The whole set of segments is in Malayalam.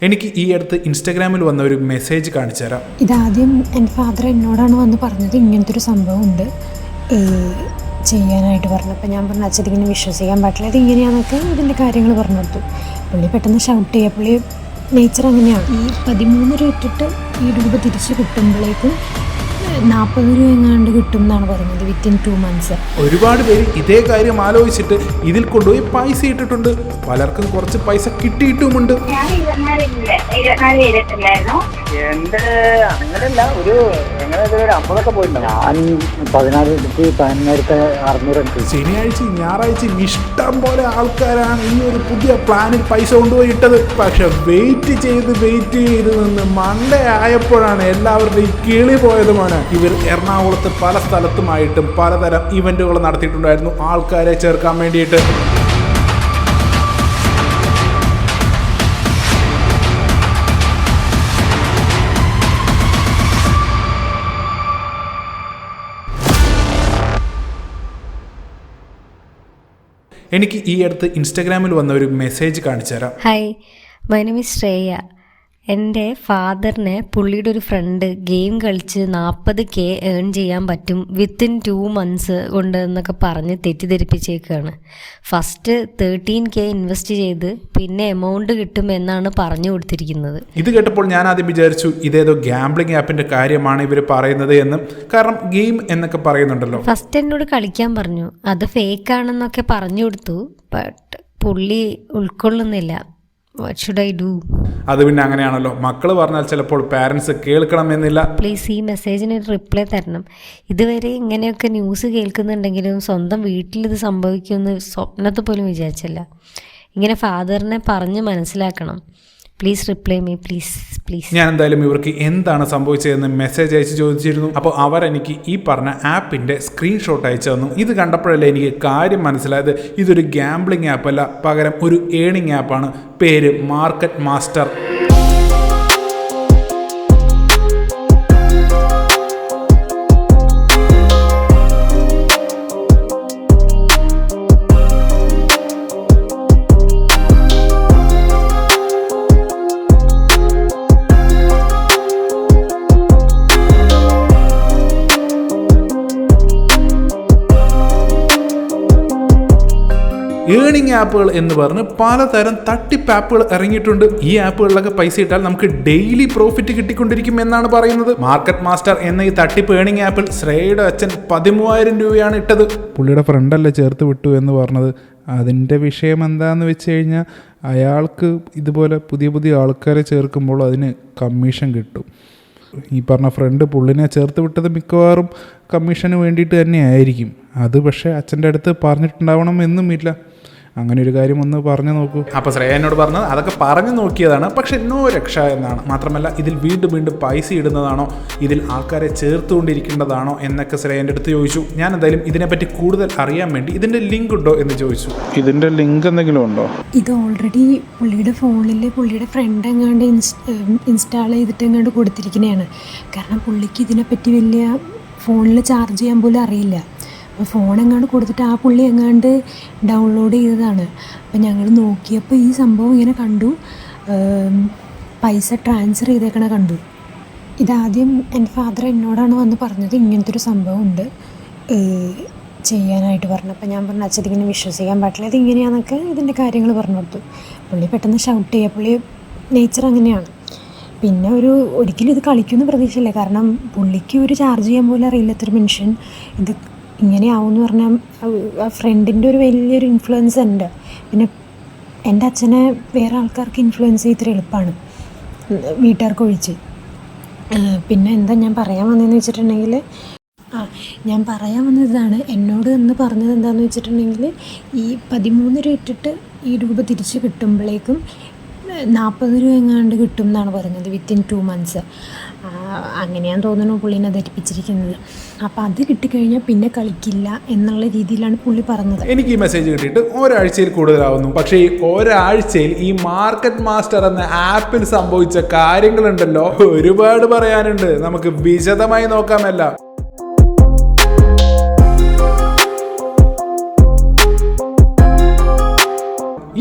എനിക്ക് ഈ അടുത്ത് ഇൻസ്റ്റാഗ്രാമിൽ വന്ന ഒരു മെസ്സേജ് കാണിച്ചു തരാം. ഇതാദ്യം എൻ്റെ ഫാദർ എന്നോടാണ് വന്ന് പറഞ്ഞത് ഇങ്ങനത്തെ ഒരു സംഭവം ഉണ്ട് ചെയ്യാനായിട്ട് പറഞ്ഞു. അപ്പോൾ ഞാൻ പറഞ്ഞു അച്ഛൻ ഇതിങ്ങനെ വിശ്വസിക്കാൻ പറ്റില്ല, ഇത് ഇങ്ങനെയാണെന്നൊക്കെ ഇതിൻ്റെ കാര്യങ്ങൾ പറഞ്ഞു കൊടുത്തു. പുള്ളി പെട്ടെന്ന് ഷൗട്ട് ചെയ്യുക. പുള്ളി നേച്ചർ അങ്ങനെയാണ്. ഈ 13 രൂപ ഇട്ടിട്ട് ഈ രൂപ തിരിച്ച് കിട്ടുമ്പോഴേക്കും 40 രൂപ എങ്ങാണ്ട് കിട്ടും എന്നാണ് പറയുന്നത് വിത്തിൻ 2 months. ഒരുപാട് പേര് ഇതേ കാര്യം ആലോചിച്ചിട്ട് ഇതിൽ കൊണ്ടുപോയി പൈസ ഇട്ടിട്ടുണ്ട്. പലർക്കും കുറച്ച് പൈസ കിട്ടിയിട്ടുമുണ്ട്. ശനിയാഴ്ച ഞായറാഴ്ച ഇഷ്ടം പോലെ ആൾക്കാരാണ് ഈ ഒരു പുതിയ പ്ലാനിൽ പൈസ കൊണ്ടുപോയി ഇട്ടത്. പക്ഷെ വെയിറ്റ് ചെയ്ത് നിന്ന് മണ്ടേ ആയപ്പോഴാണ് എല്ലാവരുടെയും കിളി പോയതുമാണ്. ഇവർ എറണാകുളത്ത് പല സ്ഥലത്തുമായിട്ടും പലതരം ഇവന്റുകൾ നടത്തിയിട്ടുണ്ടായിരുന്നു ആൾക്കാരെ ചേർക്കാൻ വേണ്ടിയിട്ട്. എനിക്ക് ഈ അടുത്ത് ഇൻസ്റ്റാഗ്രാമിൽ വന്ന ഒരു മെസ്സേജ് കാണിച്ചു തരാം. Hi, my name is Shreya. എൻ്റെ ഫാദറിനെ പുള്ളിയുടെ ഒരു ഫ്രണ്ട് ഗെയിം കളിച്ച് 40K ഏൺ ചെയ്യാൻ പറ്റും വിത്തിൻ 2 months കൊണ്ട് എന്നൊക്കെ പറഞ്ഞ് തെറ്റിദ്ധരിപ്പിച്ചേക്കാണ്. ഫസ്റ്റ് 13K ഇൻവെസ്റ്റ് ചെയ്ത് പിന്നെ എമൗണ്ട് കിട്ടും എന്നാണ് പറഞ്ഞു കൊടുത്തിരിക്കുന്നത്. ഇത് കേട്ടപ്പോൾ ഞാൻ ആദ്യം വിചാരിച്ചു ഇതേതോ ഗാംബ്ലിംഗ് ആപ്പിൻ്റെ കാര്യമാണ് ഇവർ പറയുന്നത് എന്ന്. കാരണം ഗെയിം എന്നൊക്കെ പറയുന്നുണ്ടല്ലോ. ഫസ്റ്റ് എന്നോട് കളിക്കാൻ പറഞ്ഞു, അത് ഫേക്കാണെന്നൊക്കെ പറഞ്ഞു കൊടുത്തു. ബട്ട് പുള്ളി ഉൾക്കൊള്ളുന്നില്ല. What should I do? അത് പിന്നെ അങ്ങനെയാണല്ലോ, മക്കള് പറഞ്ഞാൽ ചിലപ്പോൾ പാരൻസ് കേൾക്കണമെന്നില്ല. പ്ലീസ് ഈ മെസ്സേജിന് റിപ്ലൈ തരണം. ഇതുവരെ ഇങ്ങനെയൊക്കെ ന്യൂസ് കേൾക്കുന്നുണ്ടെങ്കിലും സ്വന്തം വീട്ടിലിത് സംഭവിക്കുമെന്ന് സ്വപ്നത്തെ പോലും വിചാരിച്ചില്ല. ഇങ്ങനെ ഫാദറിനെ പറഞ്ഞ് മനസ്സിലാക്കണം. Please reply me, please. ഞാൻ എന്തായാലും ഇവർക്ക് എന്താണ് സംഭവിച്ചതെന്ന് മെസ്സേജ് അയച്ച് ചോദിച്ചിരുന്നു. അപ്പോൾ അവരെനിക്ക് ഈ പറഞ്ഞ ആപ്പിൻ്റെ സ്ക്രീൻഷോട്ട് അയച്ചു തന്നു. ഇത് കണ്ടപ്പോഴല്ലേ എനിക്ക് കാര്യം മനസ്സിലായത്. ഇതൊരു ഗാംബ്ലിംഗ് ആപ്പല്ല, പകരം ഒരു ഏണിംഗ് ആപ്പാണ്. പേര് മാർക്കറ്റ് മാസ്റ്റർ. ഏണിംഗ് ആപ്പുകൾ എന്ന് പറഞ്ഞ് പലതരം തട്ടിപ്പ് ആപ്പുകൾ ഇറങ്ങിയിട്ടുണ്ട്. ഈ ആപ്പുകളിലൊക്കെ പൈസ ഇട്ടാൽ നമുക്ക് ഡെയിലി പ്രോഫിറ്റ് കിട്ടിക്കൊണ്ടിരിക്കും എന്നാണ് പറയുന്നത്. മാർക്കറ്റ് മാസ്റ്റർ എന്ന ഈ തട്ടിപ്പ് ഏണിംഗ് ആപ്പിൽ ശ്രേയയുടെ അച്ഛൻ 13,000 രൂപയാണ് ഇട്ടത്. പുള്ളിയുടെ ഫ്രണ്ടല്ലേ ചേർത്ത് വിട്ടു എന്ന് പറഞ്ഞത്. അതിൻ്റെ വിഷയം എന്താണെന്ന് വെച്ച് കഴിഞ്ഞാൽ അയാൾക്ക് ഇതുപോലെ പുതിയ ആൾക്കാരെ ചേർക്കുമ്പോൾ അതിന് കമ്മീഷൻ കിട്ടും. ഈ പറഞ്ഞ ഫ്രണ്ട് പുള്ളിനെ ചേർത്ത് വിട്ടത് മിക്കവാറും കമ്മീഷന് വേണ്ടിയിട്ട് തന്നെ ആയിരിക്കും. അത് പക്ഷേ അച്ഛൻ്റെ അടുത്ത് പറഞ്ഞിട്ടുണ്ടാവണം എന്നുമില്ല. അങ്ങനെ ഒരു കാര്യം ഒന്ന് പറഞ്ഞു നോക്കൂ. അപ്പോൾ ശ്രേയ എന്നോട് പറഞ്ഞത് അതൊക്കെ പറഞ്ഞു നോക്കിയതാണ്, പക്ഷെ നോ രക്ഷ എന്നാണ്. മാത്രമല്ല ഇതിൽ വീണ്ടും പൈസ ഇടുന്നതാണോ, ഇതിൽ ആൾക്കാരെ ചേർത്തുകൊണ്ടിരിക്കേണ്ടതാണോ എന്നൊക്കെ ശ്രേയൻ്റെ അടുത്ത് ചോദിച്ചു. ഞാൻ എന്തായാലും ഇതിനെപ്പറ്റി കൂടുതൽ അറിയാൻ വേണ്ടി ഇതിൻ്റെ ലിങ്ക് ഉണ്ടോ എന്ന് ചോദിച്ചു. ഇതിൻ്റെ ലിങ്ക് എന്തെങ്കിലും ഉണ്ടോ? ഇത് ഓൾറെഡി പുള്ളിയുടെ ഫോണിൽ പുള്ളിയുടെ ഫ്രണ്ട് എങ്ങാണ്ട് ഇൻസ്റ്റാൾ ചെയ്തിട്ട് എങ്ങാണ്ട് കൊടുത്തിരിക്കുന്നതാണ്. കാരണം പുള്ളിക്ക് ഇതിനെപ്പറ്റി വലിയ ഫോണിൽ ചാർജ് ചെയ്യാൻ പോലും അറിയില്ല. അപ്പോൾ ഫോൺ എങ്ങാണ്ട് കൊടുത്തിട്ട് ആ പുള്ളി എങ്ങാണ്ട് ഡൗൺലോഡ് ചെയ്തതാണ്. അപ്പോൾ ഞങ്ങൾ നോക്കിയപ്പോൾ ഈ സംഭവം ഇങ്ങനെ കണ്ടു, പൈസ ട്രാൻസ്ഫർ ചെയ്തേക്കണ കണ്ടു. ഇതാദ്യം എൻ്റെ ഫാദർ എന്നോടാണ് വന്ന് പറഞ്ഞത് ഇങ്ങനത്തെ ഒരു സംഭവം ഉണ്ട് ചെയ്യാനായിട്ട് പറഞ്ഞു. അപ്പോൾ ഞാൻ പറഞ്ഞു അച്ഛൻ ഇതിങ്ങനെ വിശ്വസിക്കാൻ പറ്റില്ല, ഇത് ഇങ്ങനെയാണെന്നൊക്കെ ഇതിൻ്റെ കാര്യങ്ങൾ പറഞ്ഞു കൊടുത്തു. പുള്ളി പെട്ടെന്ന് ഷൗട്ട് ചെയ്യുക. പുള്ളി നേച്ചർ അങ്ങനെയാണ്. പിന്നെ ഒരിക്കലും ഇത് കളിക്കുമെന്ന് പ്രതീക്ഷയില്ല. കാരണം പുള്ളിക്ക് ഒരു ചാർജ് ചെയ്യാൻ പോലും അറിയില്ലാത്തൊരു മനുഷ്യൻ ഇത് ഇങ്ങനെയാവുമെന്ന് പറഞ്ഞാൽ ആ ഫ്രണ്ടിൻ്റെ ഒരു വലിയൊരു ഇൻഫ്ലുവൻസ് ഉണ്ട്. പിന്നെ എൻ്റെ അച്ഛനെ വേറെ ആൾക്കാർക്ക് ഇൻഫ്ലുവൻസ് ചെയ്തിട്ട് എളുപ്പമാണ്, വീട്ടുകാർക്ക് ഒഴിച്ച്. പിന്നെ എന്താ ഞാൻ പറയാൻ വന്നതെന്ന് വെച്ചിട്ടുണ്ടെങ്കിൽ ഞാൻ പറയാൻ വന്നതാണ്, എന്നോട് എന്ന് പറഞ്ഞത് എന്താണെന്ന് വെച്ചിട്ടുണ്ടെങ്കിൽ ഈ 13 രൂപ ഇട്ടിട്ട് ഈ രൂപ തിരിച്ച് കിട്ടുമ്പോഴേക്കും 40 രൂപ എങ്ങാണ്ട് കിട്ടും എന്നാണ് പറഞ്ഞത് വിത്തിൻ 2 months. അങ്ങനെയാന്ന് തോന്നുന്നു പുള്ളീനെ ധരിപ്പിച്ചിരിക്കുന്നത്. അപ്പോൾ അത് കിട്ടിക്കഴിഞ്ഞാൽ പിന്നെ കളിക്കില്ല എന്നുള്ള രീതിയിലാണ് പുള്ളി പറഞ്ഞത്. എനിക്ക് ഈ മെസ്സേജ് കിട്ടിയിട്ട് ഒരാഴ്ചയിൽ കൂടുതലാവുന്നു. പക്ഷേ ഈ ഒരാഴ്ചയിൽ ഈ മാർക്കറ്റ് മാസ്റ്റർ എന്ന ആപ്പിൽ സംഭവിച്ച കാര്യങ്ങളുണ്ടല്ലോ, ഒരുപാട് പറയാനുണ്ട്. നമുക്ക് വിശദമായി നോക്കാമല്ല.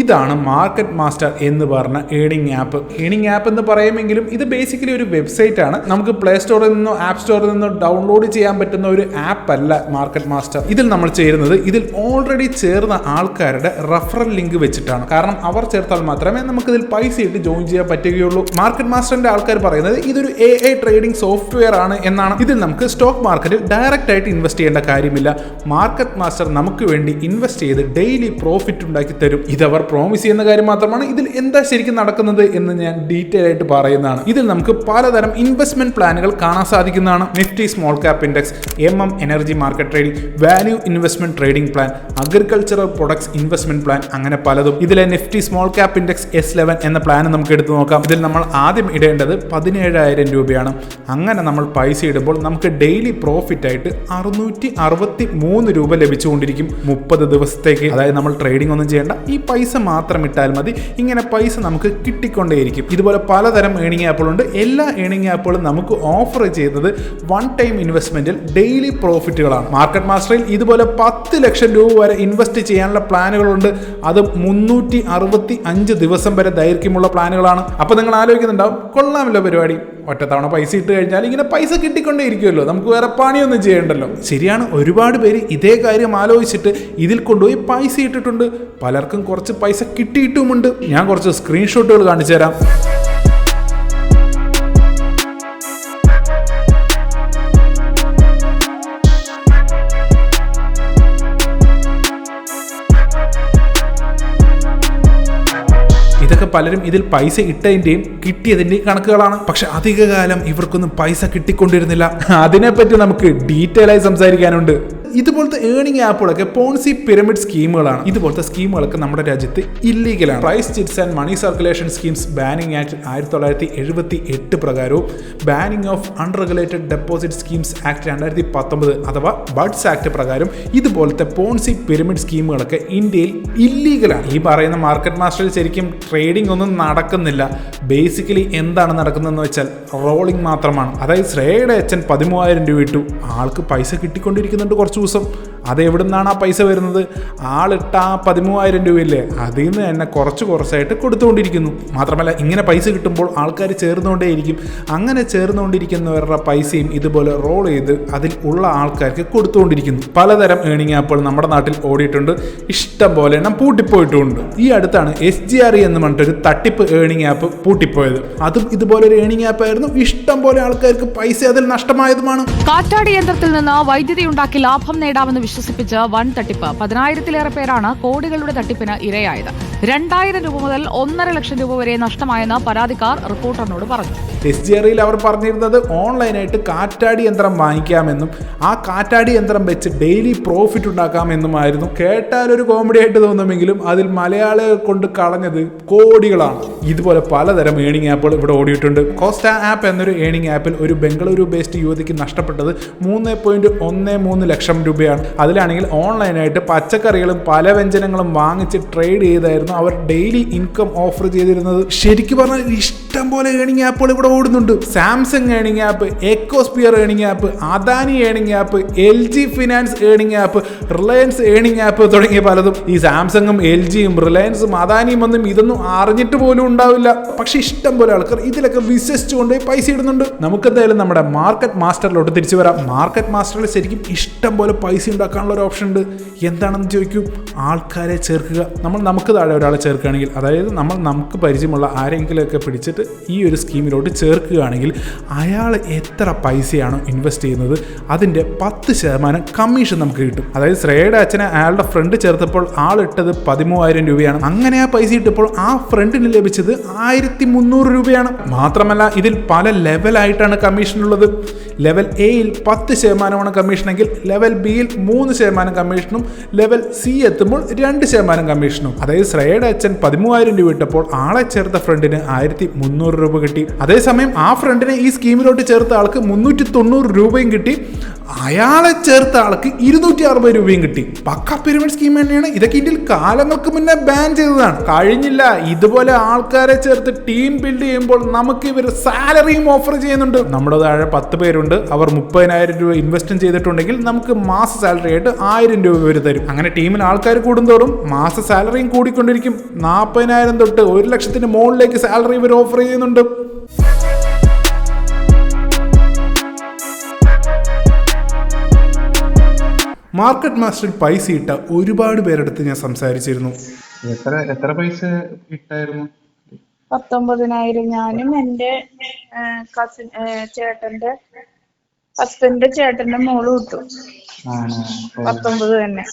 ഇതാണ് മാർക്കറ്റ് മാസ്റ്റർ എന്ന് പറഞ്ഞ ഏണിംഗ് ആപ്പ്. ഏണിംഗ് ആപ്പ് എന്ന് പറയുമെങ്കിലും ഇത് ബേസിക്കലി ഒരു വെബ്സൈറ്റ് ആണ്. നമുക്ക് പ്ലേ സ്റ്റോറിൽ നിന്നോ ആപ്പ് സ്റ്റോറിൽ നിന്നോ ഡൗൺലോഡ് ചെയ്യാൻ പറ്റുന്ന ഒരു ആപ്പ് അല്ല മാർക്കറ്റ് മാസ്റ്റർ. ഇതിൽ നമ്മൾ ചേരുന്നത് ഇതിൽ ഓൾറെഡി ചേർന്ന ആൾക്കാരുടെ റഫറൽ ലിങ്ക് വെച്ചിട്ടാണ്. കാരണം അവർ ചേർത്താൽ മാത്രമേ നമുക്ക് ഇതിൽ പൈസ ഇട്ട് ജോയിൻ ചെയ്യാൻ പറ്റുകയുള്ളൂ. മാർക്കറ്റ് മാസ്റ്ററിന്റെ ആൾക്കാർ പറയുന്നത് ഇതൊരു AI ട്രേഡിംഗ് സോഫ്റ്റ്വെയർ ആണ് എന്നാണ്. ഇതിൽ നമുക്ക് സ്റ്റോക്ക് മാർക്കറ്റിൽ ഡയറക്റ്റ് ആയിട്ട് ഇൻവെസ്റ്റ് ചെയ്യേണ്ട കാര്യമില്ല. മാർക്കറ്റ് മാസ്റ്റർ നമുക്ക് വേണ്ടി ഇൻവെസ്റ്റ് ചെയ്ത് ഡെയിലി പ്രോഫിറ്റ് ഉണ്ടാക്കി തരും. ഇതവർ പ്രോമിസ് ചെയ്യുന്ന കാര്യം മാത്രമാണ്. ഇതിൽ എന്താ ശരിക്കും നടക്കുന്നത് എന്ന് ഞാൻ ഡീറ്റെയിൽ ആയിട്ട് പറയുന്നതാണ്. ഇതിൽ നമുക്ക് പലതരം ഇൻവെസ്റ്റ്മെന്റ് പ്ലാനുകൾ കാണാൻ സാധിക്കുന്നതാണ്. Nifty small cap index, energy market trading, value investment trading plan, agricultural products investment plan, അങ്ങനെ പലതും. ഇതിലെ Nifty small cap index S11 എന്ന പ്ലാൻ നമുക്ക് എടുത്തു നോക്കാം. ഇതിൽ നമ്മൾ ആദ്യം ഇടേണ്ടത് 17,000 രൂപയാണ്. അങ്ങനെ നമ്മൾ പൈസ ഇടുമ്പോൾ നമുക്ക് ഡെയിലി പ്രോഫിറ്റ് ആയിട്ട് 663 രൂപ ലഭിച്ചുകൊണ്ടിരിക്കും 30 ദിവസത്തേക്ക്. അതായത് നമ്മൾ ട്രേഡിംഗ് ഒന്നും ചെയ്യേണ്ട, ഈ പൈസ മാത്രം ഇട്ടാൽ മതി. ഇങ്ങനെ പൈസ നമുക്ക് കിട്ടിക്കൊണ്ടേയിരിക്കും. ഇതുപോലെ പലതരം ഏണിംഗ് ആപ്പുകളുണ്ട്. എല്ലാ ഏണിംഗ് ആപ്പുകളും നമുക്ക് ഓഫർ ചെയ്യുന്നത് വൺ ടൈം ഇൻവെസ്റ്റ്മെന്റിൽ ഡെയിലി പ്രോഫിറ്റുകളാണ്. മാർക്കറ്റ് മാസ്റ്ററിൽ ഇതുപോലെ 10 ലക്ഷം രൂപ വരെ ഇൻവെസ്റ്റ് ചെയ്യാനുള്ള പ്ലാനുകളുണ്ട്. അത് 365 ദിവസം വരെ ദൈർഘ്യമുള്ള പ്ലാനുകളാണ്. അപ്പൊ നിങ്ങൾ ആലോചിക്കുന്നുണ്ടാവും, കൊള്ളാമല്ലോ പരിപാടി, ഒറ്റത്തവണ പൈസ ഇട്ട് കഴിഞ്ഞാൽ ഇങ്ങനെ പൈസ കിട്ടിക്കൊണ്ടേ ഇരിക്കുമല്ലോ, നമുക്ക് വേറെ പണിയൊന്നും ചെയ്യണ്ടല്ലോ. ശരിയാണ്, ഒരുപാട് പേര് ഇതേ കാര്യം ആലോചിച്ചിട്ട് ഇതിൽ കൊണ്ടുപോയി പൈസ ഇട്ടിട്ടുണ്ട്. പലർക്കും കുറച്ച് പൈസ കിട്ടിയിട്ടുമുണ്ട്. ഞാൻ കുറച്ച് സ്ക്രീൻഷോട്ടുകൾ കാണിച്ചു തരാം. ഇതൊക്കെ പലരും ഇതിൽ പൈസ ഇട്ടതിന്റെയും കിട്ടിയതിന്റെയും കണക്കുകളാണ്. പക്ഷെ അധികകാലം ഇവർക്കൊന്നും പൈസ കിട്ടിക്കൊണ്ടിരുന്നില്ല. അതിനെപ്പറ്റി നമുക്ക് ഡീറ്റെയിൽ ആയി സംസാരിക്കാനുണ്ട്. ഇതുപോലത്തെ ഏണിംഗ് ആപ്പുകളൊക്കെ പോൺസി പിരമിഡ് സ്കീമുകളാണ്. ഇതുപോലത്തെ സ്കീമുകളൊക്കെ നമ്മുടെ രാജ്യത്ത് ഇല്ലീഗലാണ്. Prize chits and money circulation schemes banning act 1978 പ്രകാരവും banning of unregulated deposit schemes act 2019 അഥവാ ബഡ്സ് ആക്ട് പ്രകാരം ഇതുപോലത്തെ പോൺസി പിരമിഡ് സ്കീമുകളൊക്കെ ഇന്ത്യയിൽ ഇല്ലീഗലാണ്. ഈ പറയുന്ന മാർക്കറ്റ് മാസ്റ്ററിൽ ശരിക്കും ട്രേഡിംഗ് ഒന്നും നടക്കുന്നില്ല. ബേസിക്കലി എന്താണ് നടക്കുന്നതെന്ന് വെച്ചാൽ റോളിംഗ് മാത്രമാണ്. അതായത് ശ്രേയയുടെ അച്ഛൻ 13,000 രൂപ ഇട്ടു, ആൾക്ക് പൈസ കിട്ടിക്കൊണ്ടിരിക്കുന്നുണ്ട് കുറച്ച് ദിവസം. അതെവിടെ നിന്നാണ് ആ പൈസ വരുന്നത്? ആളിട്ട ആ 13,000 രൂപയില്ലേ, അതിൽ നിന്ന് തന്നെ കുറച്ചായിട്ട് കൊടുത്തുകൊണ്ടിരിക്കുന്നു. മാത്രമല്ല ഇങ്ങനെ പൈസ കിട്ടുമ്പോൾ ആൾക്കാർ ചേർന്നുകൊണ്ടേയിരിക്കും. അങ്ങനെ ചേർന്നുകൊണ്ടിരിക്കുന്നവരുടെ പൈസയും ഇതുപോലെ റോൾ ചെയ്ത് അതിൽ ഉള്ള ആൾക്കാർക്ക് കൊടുത്തുകൊണ്ടിരിക്കുന്നു. പലതരം ഏണിംഗ് ആപ്പുകൾ നമ്മുടെ നാട്ടിൽ ഓടിയിട്ടുണ്ട്. ഇഷ്ടം പോലെ എണ്ണം പൂട്ടിപ്പോയിട്ടുമുണ്ട്. ഈ അടുത്താണ് SGRE എന്ന് പറഞ്ഞിട്ടൊരു തട്ടിപ്പ് ഏണിംഗ് ആപ്പ് പൂട്ടിപ്പോയത്. അതും ഇതുപോലെ ഒരു ഏണിംഗ് ആപ്പ് ആയിരുന്നു. ഇഷ്ടം പോലെ ആൾക്കാർക്ക് പൈസ അതിൽ നഷ്ടമായതുമാണ്. കാറ്റാടി യന്ത്രത്തിൽ നിന്ന് വൈദ്യുതി ഉണ്ടാക്കി ലാഭം നേടാമെന്ന് വിശ്വസിപ്പിച്ച് വൻ തട്ടിപ്പ്. 10,000-ലേറെ പേരാണ് കോടികളുടെ തട്ടിപ്പിന് ഇരയായത്. 2,000 രൂപ മുതൽ 1.5 ലക്ഷം രൂപ വരെ നഷ്ടമായെന്ന് പരാതിക്കാർ റിപ്പോർട്ടറിനോട് പറഞ്ഞു. SGREയിൽ അവർ പറഞ്ഞിരുന്നത് ഓൺലൈനായിട്ട് കാറ്റാടി യന്ത്രം വാങ്ങിക്കാമെന്നും ആ കാറ്റാടി യന്ത്രം വെച്ച് ഡെയിലി പ്രോഫിറ്റ് ഉണ്ടാക്കാമെന്നുമായിരുന്നു. കേട്ടാലൊരു കോമഡി ആയിട്ട് തോന്നുമെങ്കിലും അതിൽ മലയാളികൾ കൊണ്ട് കളഞ്ഞത് കോടികളാണ്. ഇതുപോലെ പലതരം ഏണിംഗ് ആപ്പുകൾ ഇവിടെ ഓടിയിട്ടുണ്ട്. കോസ്റ്റ ആപ്പ് എന്നൊരു ഏണിംഗ് ആപ്പിൽ ഒരു ബംഗളൂരു ബേസ്ഡ് യുവതിക്ക് നഷ്ടപ്പെട്ടത് 3.13 ലക്ഷം രൂപയാണ്. അതിലാണെങ്കിൽ ഓൺലൈനായിട്ട് പച്ചക്കറികളും പല വ്യഞ്ജനങ്ങളും വാങ്ങിച്ച് ട്രേഡ് ചെയ്തായിരുന്നു അവർ ഡെയിലി ഇൻകം ഓഫർ ചെയ്തിരുന്നത്. ശരിക്കും പറഞ്ഞാൽ ഇഷ്ടം പോലെ ഏണിംഗ് ആപ്പുകൾ ഇവിടെ ഓടുന്നുണ്ട്. Samsung earning app, Ecosphere earning app, Adani earning app, LG finance earning app, Reliance earning app തുടങ്ങിയ പലതും. ഈ സാംസങ്ങും LGയും റിലയൻസും അദാനിയും ഒന്നും ഇതൊന്നും അറിഞ്ഞിട്ട് പോലും ഉണ്ടാവില്ല. പക്ഷെ ഇഷ്ടം പോലെ ആൾക്കാർ ഇതിലൊക്കെ വിശ്വസിച്ചുകൊണ്ട് പൈസ ഇടുന്നുണ്ട്. നമുക്കെന്തായാലും നമ്മുടെ മാർക്കറ്റ് മാസ്റ്ററിലോട്ട് തിരിച്ചു വരാം. മാർക്കറ്റ് മാസ്റ്ററിൽ ശരിക്കും ഇഷ്ടം പോലെ പൈസ ഉണ്ടാക്കാനുള്ള ഒരു ഓപ്ഷൻ ഉണ്ട്. എന്താണെന്ന് ചോദിക്കൂ, ആൾക്കാരെ ചേർക്കുക. നമുക്ക് താഴെ ഒരാളെ ചേർക്കുകയാണെങ്കിൽ, അതായത് നമുക്ക് പരിചയമുള്ള ആരെങ്കിലുമൊക്കെ പിടിച്ചിട്ട് ഈ ഒരു സ്കീമിലോട്ട് ചേർക്കുകയാണെങ്കിൽ അയാൾ എത്ര പൈസയാണോ ഇൻവെസ്റ്റ് ചെയ്യുന്നത് അതിൻ്റെ 10% കമ്മീഷൻ നമുക്ക് കിട്ടും. അതായത് ശ്രേയയുടെ അച്ഛനെ അയാളുടെ ഫ്രണ്ട് ചേർത്തപ്പോൾ ആളിട്ടത് 13,000 രൂപയാണ്. അങ്ങനെ ആ പൈസ ഇട്ടപ്പോൾ ആ ഫ്രണ്ടിന് ലഭിച്ചത് 1,300 രൂപയാണ്. മാത്രമല്ല ഇതിൽ പല ലെവലായിട്ടാണ് കമ്മീഷൻ ഉള്ളത്. ലെവൽ എയിൽ 10% കമ്മീഷനെങ്കിൽ ലെവൽ ബിയിൽ 3% കമ്മീഷനും ലെവൽ സി എത്തുമ്പോൾ 2% കമ്മീഷനും. അതായത് ശ്രേയയുടെ അച്ഛൻ 13,000 രൂപ ഇട്ടപ്പോൾ ആളെ ചേർത്ത ഫ്രണ്ടിന് 1,300 300 രൂപ കിട്ടി. അതേസമയം ആ ഫ്രണ്ടിനെ ഈ സ്കീമിലോട്ട് ചേർത്ത ആൾക്ക് 390 രൂപയും കിട്ടി. അയാളെ ചേർത്ത ആൾക്ക് 260 രൂപയും കിട്ടി. പക്ക പിരമിഡ് സ്കീം തന്നെയാണ്. ഇതൊക്കെ ഇന്ത്യയിൽ കാലങ്ങൾക്ക് മുന്നേ ബാൻ ചെയ്തതാണ്. കഴിഞ്ഞില്ല, ഇതുപോലെ ആൾക്കാരെ ചേർത്ത് ടീം ബിൽഡ് ചെയ്യുമ്പോൾ നമുക്ക് ഇവർ സാലറിയും ഓഫർ ചെയ്യുന്നുണ്ട്. നമ്മുടെ താഴെ 10 പേരുണ്ട്. അവർ 30,000 രൂപ ഇൻവെസ്റ്റ് ചെയ്തിട്ടുണ്ടെങ്കിൽ നമുക്ക് മാസ സാലറി ആയിട്ട് 1000 രൂപ ഇവർ തരും. അങ്ങനെ ടീമിൽ ആൾക്കാർ കൂടുന്തോറും മാസ സാലറിയും കൂടിക്കൊണ്ടിരിക്കും. 40,000 തൊട്ട് 1 ലക്ഷത്തിന് മുകളിലേക്ക് സാലറി ഇവർ ഓഫർ ചെയ്യുന്നുണ്ട്. മാർക്കറ്റ് മാസ്റ്ററിൽ പൈസ ഇട്ട ഒരുപാട് പേരെടുത്ത് ഞാൻ സംസാരിച്ചിരുന്നു. എത്ര പൈസ ഇട്ടായിരുന്നു? 19,000. ഞാനും എന്റെ കസിൻ ചേട്ടന്റെ ഹസ്ബൻഡിന്റെ ചേട്ടന്റെ മോളും ഇട്ടു. 19 തന്നെ.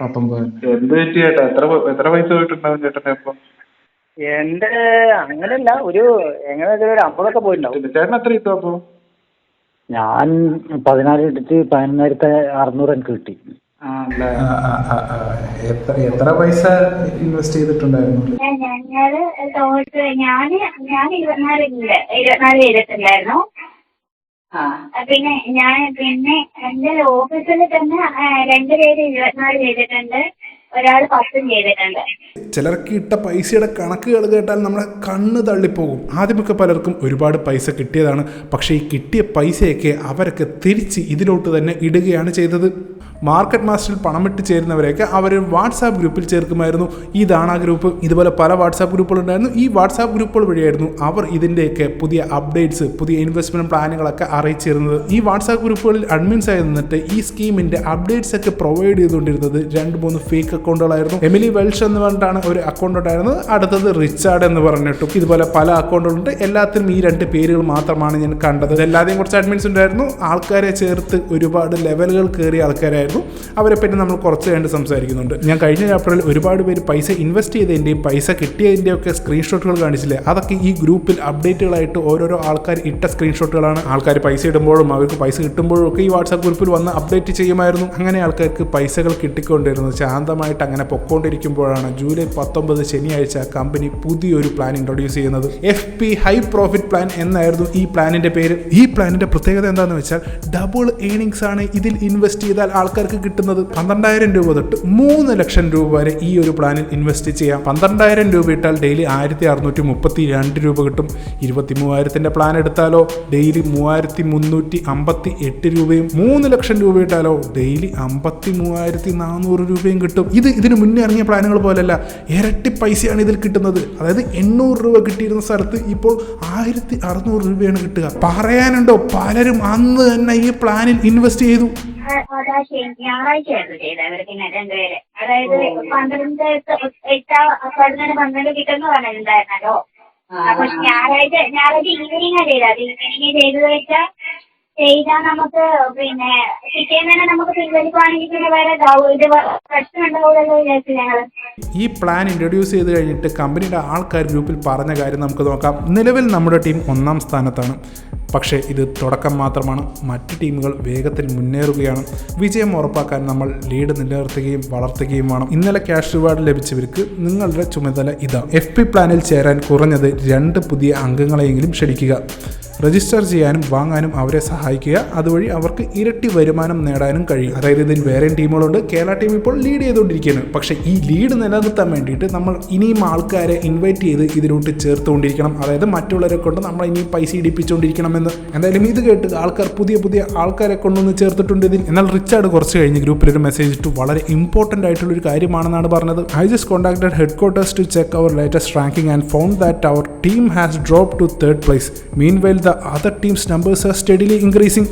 19. എന്ത് പറ്റി ചേട്ടാ? എത്ര പൈസ പോയിട്ടുണ്ടാവും ചേട്ടന്റെ? ഇപ്പൊ എന്റെ അങ്ങനെയല്ല, ഒരു എങ്ങനെ ഒരു 50 പോയിട്ടുണ്ടാവും. ചേട്ടൻ എത്ര ഇട്ടു? അപ്പൊ ഞാൻ 14 ഇട്ടിട്ട് 11,600 എനിക്ക് കിട്ടി. എത്ര പൈസ ഇൻവെസ്റ്റ് ചെയ്തിട്ടുണ്ടായിരുന്നു? ഞാൻ 24 ചെയ്തിട്ടുണ്ടായിരുന്നു. പിന്നെ എന്റെ ഓഫീസിൽ തന്നെ 2 പേര് 24 ചെയ്തിട്ടുണ്ട്, ഒരാൾ 10 ചെയ്തിട്ടുണ്ട്. ചിലർക്ക് ഇട്ട പൈസയുടെ കണക്കുകൾ കേട്ടാൽ നമ്മളെ കണ്ണ് തള്ളിപ്പോകും. ആദ്യമൊക്കെ പലർക്കും ഒരുപാട് പൈസ കിട്ടിയതാണ്. പക്ഷേ ഈ കിട്ടിയ പൈസയൊക്കെ അവരൊക്കെ തിരിച്ച് ഇതിലോട്ട് തന്നെ ഇടുകയാണ് ചെയ്തത്. മാർക്കറ്റ് മാസ്റ്ററിൽ പണമിട്ട് ചേരുന്നവരെയൊക്കെ അവർ വാട്സാപ്പ് ഗ്രൂപ്പിൽ ചേർക്കുമായിരുന്നു. ഇതാണ് ആ ഗ്രൂപ്പ്. ഇതുപോലെ പല വാട്സാപ്പ് ഗ്രൂപ്പുകളുണ്ടായിരുന്നു. ഈ വാട്സാപ്പ് ഗ്രൂപ്പുകൾ വഴിയായിരുന്നു അവർ ഇതിൻ്റെയൊക്കെ പുതിയ അപ്ഡേറ്റ്സ്, പുതിയ ഇൻവെസ്റ്റ്മെൻറ്റ് പ്ലാനുകളൊക്കെ അറിയിച്ചിരുന്നത്. ഈ വാട്സാപ്പ് ഗ്രൂപ്പുകളിൽ അഡ്മിൻസ് ആയി നിന്നിട്ട് ഈ സ്കീമിൻ്റെ അപ്ഡേറ്റ്സ് ഒക്കെ പ്രൊവൈഡ് ചെയ്തുകൊണ്ടിരുന്നത് 2-3 ഫേക്ക് അക്കൗണ്ടുകളായിരുന്നു. എമിലി വെൽഷ് എന്ന് പറഞ്ഞിട്ടാണ് ഒരു അക്കൗണ്ട് ഉണ്ടായിരുന്നത്. അടുത്തത് റിച്ചാർഡ് എന്ന് പറഞ്ഞിട്ടും ഇതുപോലെ പല അക്കൗണ്ടുകളുണ്ട്. എല്ലാത്തിനും ഈ 2 പേരുകൾ മാത്രമാണ് ഞാൻ കണ്ടത്. എല്ലാതെയും കുറച്ച് അഡ്മിൻസ് ഉണ്ടായിരുന്നു. ആൾക്കാരെ ചേർത്ത് ഒരുപാട് ലെവലുകൾ കയറിയ ആൾക്കാരായിരുന്നു. അവരെ പറ്റി നമ്മൾ കുറച്ച് കണ്ട് സംസാരിക്കുന്നുണ്ട്. ഞാൻ കഴിഞ്ഞ ചാപ്റ്ററിൽ ഒരുപാട് പേര് പൈസ ഇൻവെസ്റ്റ് ചെയ്തതിൻ്റെയും പൈസ കിട്ടിയതിൻ്റെയും ഒക്കെ സ്ക്രീൻഷോട്ടുകൾ കാണിച്ചില്ലേ? അതൊക്കെ ഈ ഗ്രൂപ്പിൽ അപ്ഡേറ്റുകളായിട്ട് ഓരോരോ ആൾക്കാർ ഇട്ട സ്ക്രീൻഷോട്ടുകളാണ്. ആൾക്കാർ പൈസ ഇടുമ്പോഴും അവർക്ക് പൈസ കിട്ടുമ്പോഴും ഒക്കെ ഈ വാട്സാപ്പ് ഗ്രൂപ്പിൽ വന്ന് അപ്ഡേറ്റ് ചെയ്യുമായിരുന്നു. അങ്ങനെ ആൾക്കാർക്ക് പൈസകൾ കിട്ടിക്കൊണ്ടിരുന്നത് ശാന്തമായിട്ട് അങ്ങനെ പൊക്കോണ്ടിരിക്കുമ്പോഴാണ് ജൂലൈ 19 ശനിയാഴ്ച കമ്പനി പുതിയൊരു പ്ലാൻ ഇൻട്രൊഡ്യൂസ് ചെയ്യുന്നത്. FP ഹൈ പ്രോഫിറ്റ് പ്ലാൻ എന്നായിരുന്നു ഈ പ്ലാനിന്റെ പേര്. ഈ പ്ലാനിന്റെ പ്രത്യേകത എന്താണെന്ന് വെച്ചാൽ ഡബിൾ ഏണിങ്സ് ആണ് ഇതിൽ ഇൻവെസ്റ്റ് ചെയ്താൽ ആൾക്കാർക്ക് കിട്ടുന്നത്. 12,000 രൂപ തൊട്ട് 3 ലക്ഷം രൂപ വരെ ഈ ഒരു പ്ലാനിൽ ഇൻവെസ്റ്റ് ചെയ്യാം. 12,000 രൂപ ഇട്ടാൽ ഡെയിലി 1,632 രൂപ കിട്ടും. 23,000ന്റെ പ്ലാൻ എടുത്താലോ ഡെയിലി 3,358 രൂപയും. 3 ലക്ഷം രൂപ ഇട്ടാലോ ഡെയിലി 53,400 രൂപയും കിട്ടും. ഇതിന് മുന്നേ ഇറങ്ങിയ പ്ലാനുകൾ പോലെയല്ല, ഇരട്ടി പൈസയാണ് ഇതിൽ കിട്ടുന്നത്. അതായത് 800 രൂപ കിട്ടിയിരുന്ന സ്ഥലത്ത് ഇപ്പോൾ 1,600 രൂപയാണ് കിട്ടുക. പറയാനുണ്ടോ, പലരും അന്ന് തന്നെ ഈ പ്ലാനിൽ ഇൻവെസ്റ്റ് ചെയ്തു. ഞായറാഴ്ചയായിരുന്നു ചെയ്തവർ. പിന്നെ 2 പേര്, അതായത് 12 കിട്ടുന്ന പറഞ്ഞിട്ടുണ്ടായിരുന്നല്ലോ. അപ്പൊ ഞായറാഴ്ച ഈവനിങ്ങാ ചെയ്തത്. ഈവനിങ് ചെയ്താൽ നമുക്ക് പിന്നെ പിറ്റേന്ന് തന്നെ നമുക്ക് പിൻവലിക്കുകയാണെങ്കിൽ പിന്നെ വേറെ പ്രശ്നം ഉണ്ടാവില്ലല്ലോ വിചാരിച്ചു ഞങ്ങൾ. ഈ പ്ലാൻ ഇൻട്രൊഡ്യൂസ് ചെയ്ത് കഴിഞ്ഞിട്ട് കമ്പനിയുടെ ആൾക്കാർ ഗ്രൂപ്പിൽ പറഞ്ഞ കാര്യം നമുക്ക് നോക്കാം. നിലവിൽ നമ്മുടെ ടീം 1ാം സ്ഥാനത്താണ്. പക്ഷേ ഇത് തുടക്കം മാത്രമാണ്. മറ്റ് ടീമുകൾ വേഗത്തിൽ മുന്നേറുകയാണ്. വിജയം ഉറപ്പാക്കാൻ നമ്മൾ ലീഡ് നിലനിർത്തുകയും വളർത്തുകയും വേണം. ഇന്നലെ ക്യാഷ് റിവാർഡ് ലഭിച്ചവർക്ക് നിങ്ങളുടെ ചുമതല ഇതാ. FP പ്ലാനിൽ ചേരാൻ കുറഞ്ഞത് 2 പുതിയ അംഗങ്ങളെയെങ്കിലും ക്ഷണിക്കുക. രജിസ്റ്റർ ചെയ്യാനും വാങ്ങാനും അവരെ സഹായിക്കുക. അതുവഴി അവർക്ക് ഇരട്ടി വരുമാനം നേടാനും കഴിയും. അതായത് ഇതിൽ വേറെയും ടീമുകളുണ്ട്. കേരള ടീം ഇപ്പോൾ ലീഡ് ചെയ്തുകൊണ്ടിരിക്കുകയാണ്. പക്ഷേ ഈ ലീഡ് നിലനിർത്താൻ വേണ്ടിയിട്ട് നമ്മൾ ഇനിയും ആൾക്കാരെ ഇൻവൈറ്റ് ചെയ്ത് ഇതിലോട്ട് ചേർത്തുകൊണ്ടിരിക്കണം. അതായത് മറ്റുള്ളവരെ കൊണ്ട് നമ്മൾ ഇനിയും പൈസ ഇടിപ്പിച്ചുകൊണ്ടിരിക്കണമെന്ന്. എന്തായാലും ഇത് കേട്ട് ആൾക്കാർ പുതിയ ആൾക്കാരെ കൊണ്ടൊന്ന് ചേർത്തിട്ടുണ്ട് ഇതിൽ. എന്നാൽ റിച്ചാർഡ് കുറച്ച് കഴിഞ്ഞ് ഗ്രൂപ്പിലൊരു മെസ്സേജ് ഇട്ടു. വളരെ ഇമ്പോർട്ടൻ്റ് ആയിട്ടുള്ളൊരു കാര്യമാണെന്നാണ് പറഞ്ഞത്. I just contacted headquarters to check our latest ranking and found that our team has dropped to 3rd place. Meanwhile, the other team's numbers are steadily increasing.